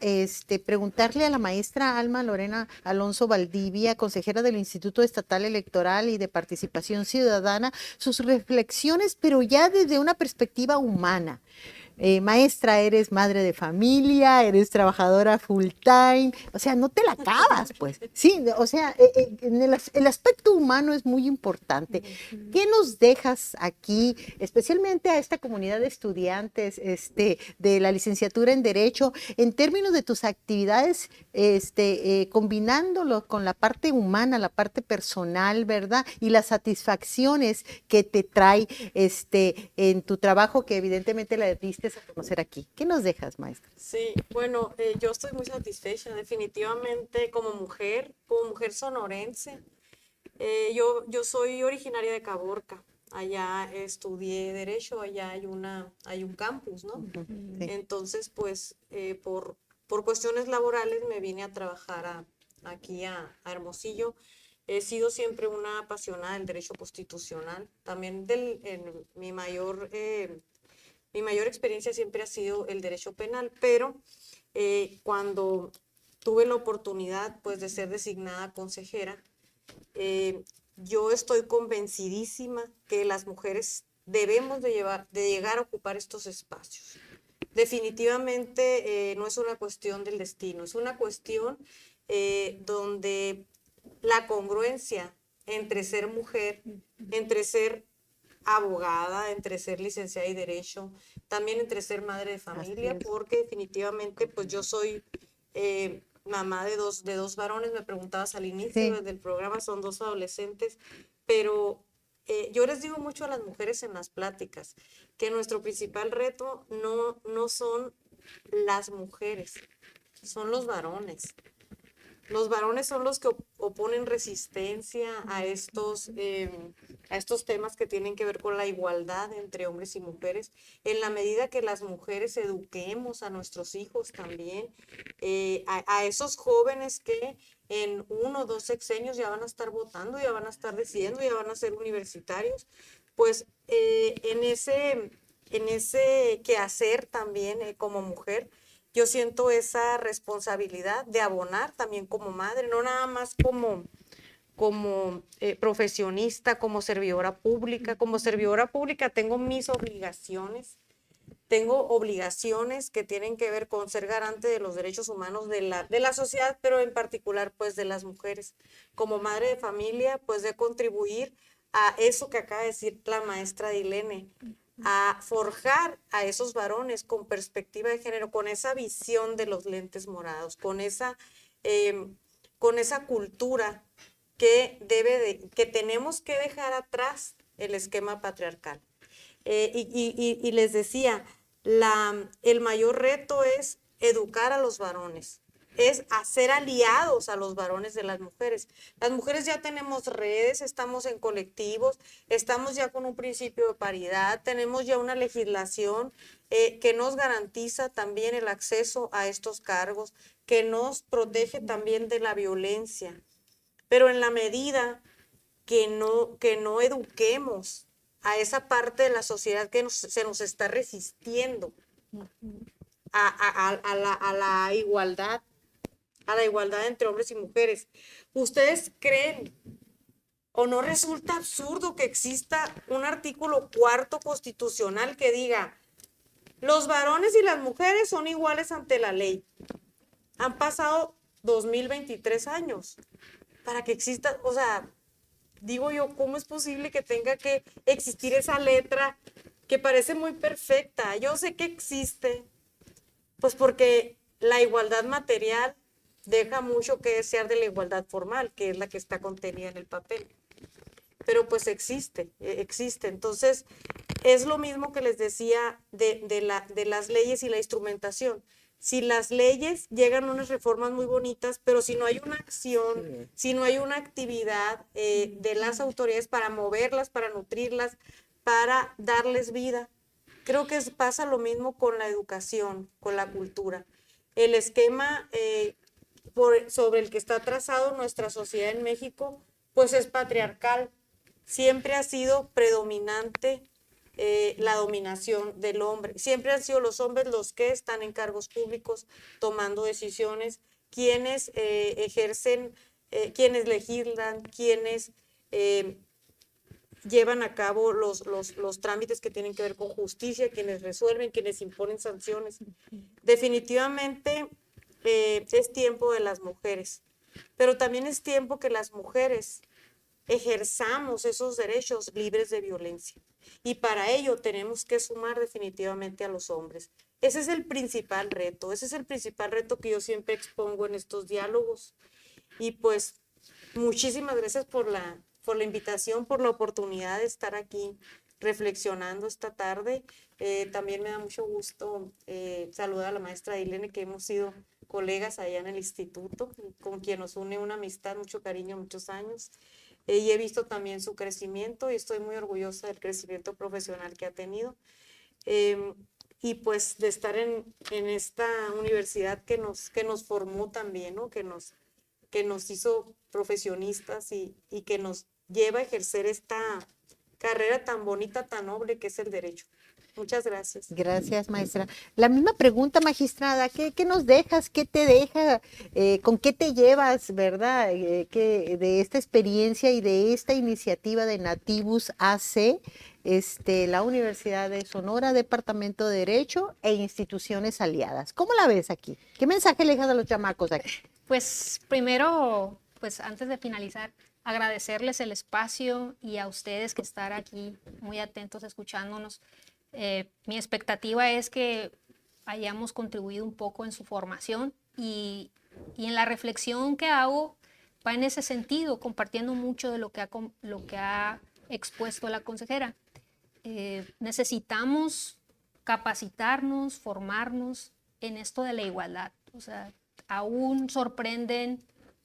preguntarle a la maestra Alma Lorena Alonso Valdivia, consejera del Instituto Estatal Electoral y de Participación Ciudadana, sus reflexiones, pero ya desde una perspectiva humana. Maestra, eres madre de familia, eres trabajadora full time, o sea, no te la acabas, pues. Sí, o sea, el aspecto humano es muy importante. ¿Qué nos dejas aquí, especialmente a esta comunidad de estudiantes de la licenciatura en Derecho, en términos de tus actividades, combinándolo con la parte humana, la parte personal, ¿verdad? Y las satisfacciones que te trae en tu trabajo, que evidentemente la diste a conocer aquí. ¿Qué nos dejas, maestra? Sí, bueno, yo estoy muy satisfecha, definitivamente, como mujer sonorense. Yo soy originaria de Caborca. allá estudié Derecho, allá hay un campus, ¿no? Sí. Entonces, pues, por cuestiones laborales me vine a trabajar aquí a Hermosillo. He sido siempre una apasionada del derecho constitucional. También mi mayor experiencia siempre ha sido el derecho penal, pero cuando tuve la oportunidad, pues, de ser designada consejera, yo estoy convencidísima que las mujeres debemos de llegar a ocupar estos espacios. Definitivamente no es una cuestión del destino, es una cuestión donde la congruencia entre ser mujer, entre ser abogada, entre ser licenciada y derecho, también entre ser madre de familia, porque definitivamente pues yo soy mamá de dos varones, me preguntabas al inicio del programa, son 2 adolescentes, pero yo les digo mucho a las mujeres en las pláticas que nuestro principal reto no son las mujeres, son los varones. Los varones son los que oponen resistencia a estos temas que tienen que ver con la igualdad entre hombres y mujeres. En la medida que las mujeres eduquemos a nuestros hijos también, a esos jóvenes que en 1 o 2 sexenios ya van a estar votando, ya van a estar decidiendo, ya van a ser universitarios, pues en ese quehacer también como mujer, yo siento esa responsabilidad de abonar también como madre, no nada más como profesionista, como servidora pública. Como servidora pública tengo mis obligaciones, que tienen que ver con ser garante de los derechos humanos de la sociedad, pero en particular pues de las mujeres. Como madre de familia, pues de contribuir a eso que acaba de decir la maestra Dilene, a forjar a esos varones con perspectiva de género, con esa visión de los lentes morados, con esa cultura que tenemos que dejar atrás el esquema patriarcal. Y les decía, el mayor reto es educar a los varones, es hacer aliados a los varones de las mujeres. Las mujeres ya tenemos redes, estamos en colectivos, estamos ya con un principio de paridad, tenemos ya una legislación que nos garantiza también el acceso a estos cargos, que nos protege también de la violencia. Pero en la medida que no eduquemos a esa parte de la sociedad que se nos está resistiendo a la igualdad entre hombres y mujeres. ¿Ustedes creen o no resulta absurdo que exista un artículo 4º constitucional que diga: los varones y las mujeres son iguales ante la ley? Han pasado 2023 años para que exista, o sea, digo yo, ¿cómo es posible que tenga que existir esa letra que parece muy perfecta? Yo sé que existe, pues porque la igualdad material deja mucho que desear de la igualdad formal, que es la que está contenida en el papel. Pero pues existe. Entonces, es lo mismo que les decía de las leyes y la instrumentación. Si las leyes llegan a unas reformas muy bonitas, pero si no hay una acción, si no hay una actividad de las autoridades para moverlas, para nutrirlas, para darles vida, creo que pasa lo mismo con la educación, con la cultura. El esquema sobre el que está trazado nuestra sociedad en México, pues es patriarcal. Siempre ha sido predominante la dominación del hombre. Siempre han sido los hombres los que están en cargos públicos tomando decisiones, quienes ejercen, quienes legislan, quienes llevan a cabo los trámites que tienen que ver con justicia, quienes resuelven, quienes imponen sanciones. Definitivamente es tiempo de las mujeres, pero también es tiempo que las mujeres ejerzamos esos derechos libres de violencia. Y para ello tenemos que sumar definitivamente a los hombres. Ese es el principal reto, que yo siempre expongo en estos diálogos. Y pues muchísimas gracias por la invitación, por la oportunidad de estar aquí reflexionando esta tarde. También me da mucho gusto saludar a la maestra Dilene, que hemos sido colegas allá en el instituto, con quien nos une una amistad, mucho cariño, muchos años. y he visto también su crecimiento y estoy muy orgullosa del crecimiento profesional que ha tenido. Y pues de estar en esta universidad que nos formó también, ¿no? Que nos hizo profesionistas y que nos lleva a ejercer esta carrera tan bonita, tan noble que es el derecho. Muchas gracias. Gracias, maestra. La misma pregunta, magistrada, ¿qué nos dejas? ¿Qué te deja? ¿Con qué te llevas, verdad? De esta experiencia y de esta iniciativa de Nativus AC, la Universidad de Sonora, Departamento de Derecho e instituciones aliadas. ¿Cómo la ves aquí? ¿Qué mensaje le dejas a los chamacos aquí? Pues primero, pues antes de finalizar, agradecerles el espacio y a ustedes que estar aquí muy atentos escuchándonos. Mi expectativa es que hayamos contribuido un poco en su formación y en la reflexión que hago va en ese sentido, compartiendo mucho de lo que ha expuesto la consejera. Necesitamos capacitarnos, formarnos en esto de la igualdad. O sea, aún sorprenden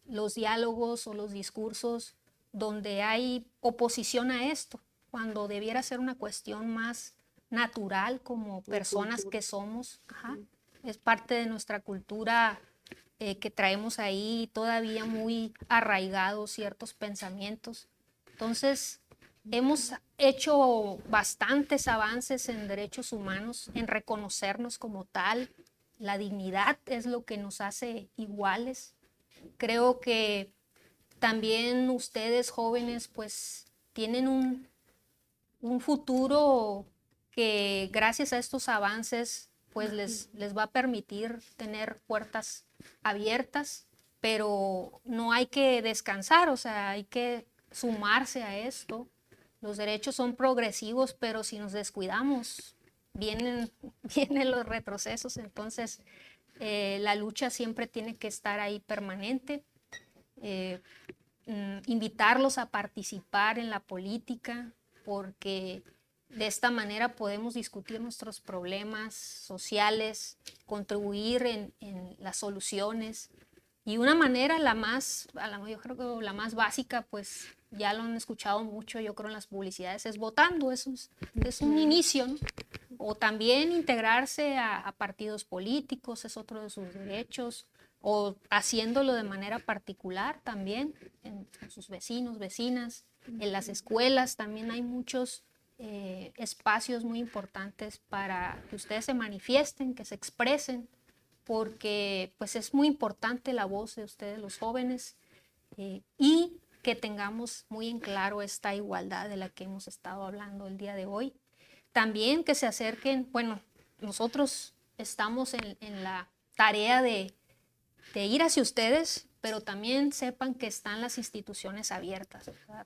los diálogos o los discursos donde hay oposición a esto, cuando debiera ser una cuestión más natural como personas que somos. Ajá. Es parte de nuestra cultura que traemos ahí todavía muy arraigados ciertos pensamientos. Entonces, hemos hecho bastantes avances en derechos humanos, en reconocernos como tal. La dignidad es lo que nos hace iguales. Creo que también ustedes jóvenes pues tienen un futuro que gracias a estos avances pues les va a permitir tener puertas abiertas, pero no hay que descansar, o sea, hay que sumarse a esto. Los derechos son progresivos, pero si nos descuidamos, vienen los retrocesos. Entonces, la lucha siempre tiene que estar ahí permanente. Invitarlos a participar en la política, porque de esta manera podemos discutir nuestros problemas sociales, contribuir en las soluciones. Y una manera yo creo que la más básica, pues ya lo han escuchado mucho, yo creo en las publicidades, es votando, es un inicio, ¿no? O también integrarse a partidos políticos, es otro de sus derechos, o haciéndolo de manera particular también, con sus vecinos, vecinas, en las escuelas también hay muchos espacios muy importantes para que ustedes se manifiesten, que se expresen, porque pues es muy importante la voz de ustedes los jóvenes y que tengamos muy en claro esta igualdad de la que hemos estado hablando el día de hoy. También que se acerquen, bueno, nosotros estamos en la tarea de ir hacia ustedes, pero también sepan que están las instituciones abiertas, ¿verdad?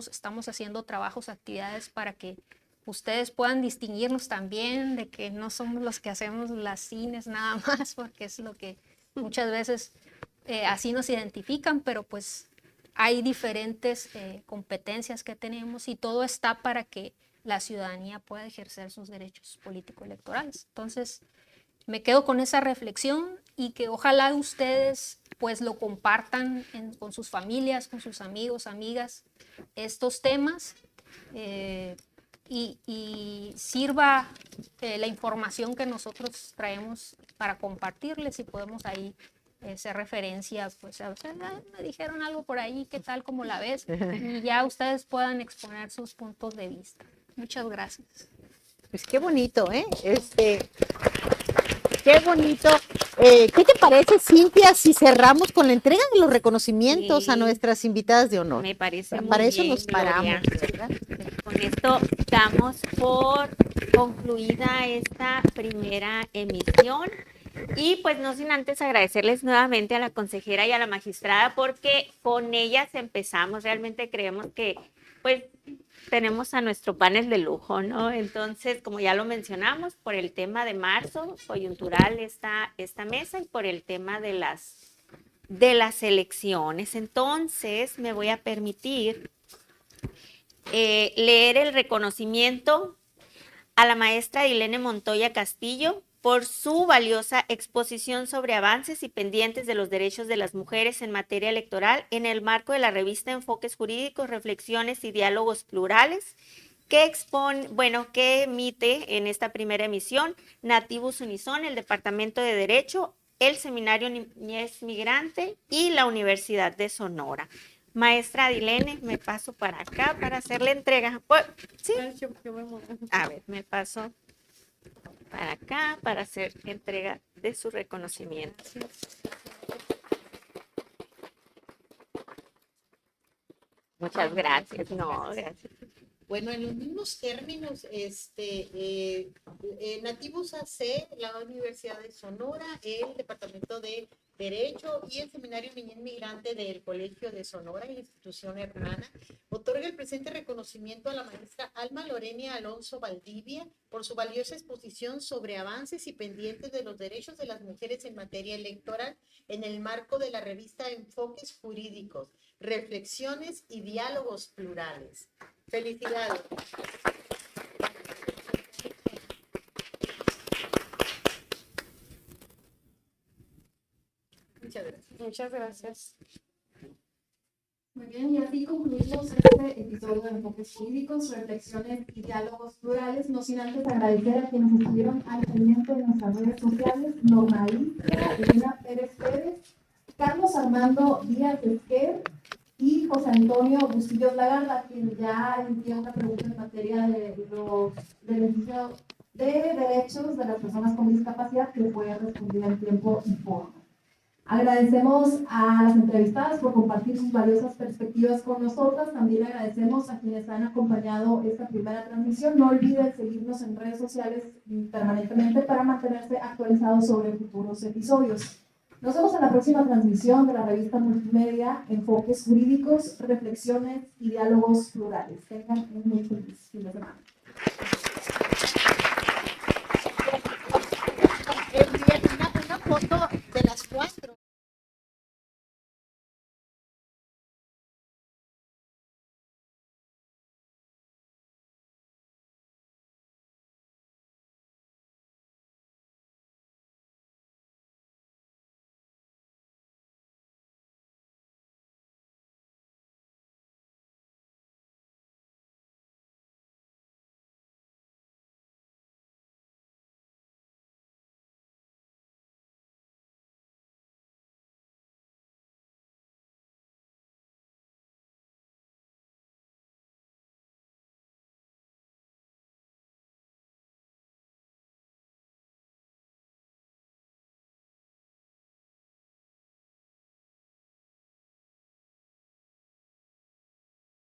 Estamos haciendo trabajos, actividades para que ustedes puedan distinguirnos también, de que no somos los que hacemos las cines nada más, porque es lo que muchas veces así nos identifican, pero pues hay diferentes competencias que tenemos y todo está para que la ciudadanía pueda ejercer sus derechos político-electorales. Entonces, me quedo con esa reflexión y que ojalá ustedes pues lo compartan con sus familias, con sus amigos, amigas, estos temas y sirva la información que nosotros traemos para compartirles y podemos ahí hacer referencia, pues a veces me dijeron algo por ahí, ¿qué tal? ¿Cómo la ves? Y ya ustedes puedan exponer sus puntos de vista. Muchas gracias. Pues qué bonito, ¿eh? Qué bonito. ¿Qué te parece, Cintia, si cerramos con la entrega de los reconocimientos a nuestras invitadas de honor? Me parece muy Para eso bien, nos paramos, Gloria. ¿verdad? Con esto damos por concluida esta primera emisión. Y pues no sin antes agradecerles nuevamente a la consejera y a la magistrada, porque con ellas empezamos. Realmente creemos que pues tenemos a nuestro panel de lujo, ¿no? Entonces, como ya lo mencionamos, por el tema de marzo, coyuntural esta mesa, y por el tema de las elecciones. Entonces, me voy a permitir leer el reconocimiento a la maestra Dilene Montoya Castillo por su valiosa exposición sobre avances y pendientes de los derechos de las mujeres en materia electoral en el marco de la revista Enfoques Jurídicos, Reflexiones y Diálogos Plurales, que emite en esta primera emisión Nativus Unison, el Departamento de Derecho, el Seminario Niñez Migrante y la Universidad de Sonora. Maestra Adilene, me paso para acá para hacerle entrega. ¿Sí? A ver, me paso para acá para hacer entrega de su reconocimiento. Muchas gracias. No, gracias. Bueno, en los mismos términos, Nativus AC, la Universidad de Sonora, el Departamento de Derecho y el Seminario Niñez Migrante del Colegio de Sonora, la institución hermana, otorga el presente reconocimiento a la maestra Alma Lorena Alonso Valdivia por su valiosa exposición sobre avances y pendientes de los derechos de las mujeres en materia electoral en el marco de la revista Enfoques Jurídicos, Reflexiones y Diálogos Plurales. Felicidades. Muchas gracias. Muchas gracias. Muy bien, y así concluimos este episodio de Enfoques Jurídicos, Reflexiones y Diálogos Plurales, no sin antes agradecer a quienes estuvieron al pendiente de nuestras redes sociales: Norma Alicia, Elena Pérez Pérez, Carlos Armando Díaz Esquer y José Antonio Bustillos Lagarda, quien ya emitió una pregunta en materia de los beneficios de derechos de las personas con discapacidad, que fue respondida en tiempo y forma. Agradecemos a las entrevistadas por compartir sus valiosas perspectivas con nosotras. También agradecemos a quienes han acompañado esta primera transmisión. No olviden seguirnos en redes sociales permanentemente para mantenerse actualizados sobre futuros episodios. Nos vemos en la próxima transmisión de la revista multimedia Enfoques Jurídicos, Reflexiones y Diálogos Plurales. Tengan un muy feliz fin de semana. Una foto de las 4.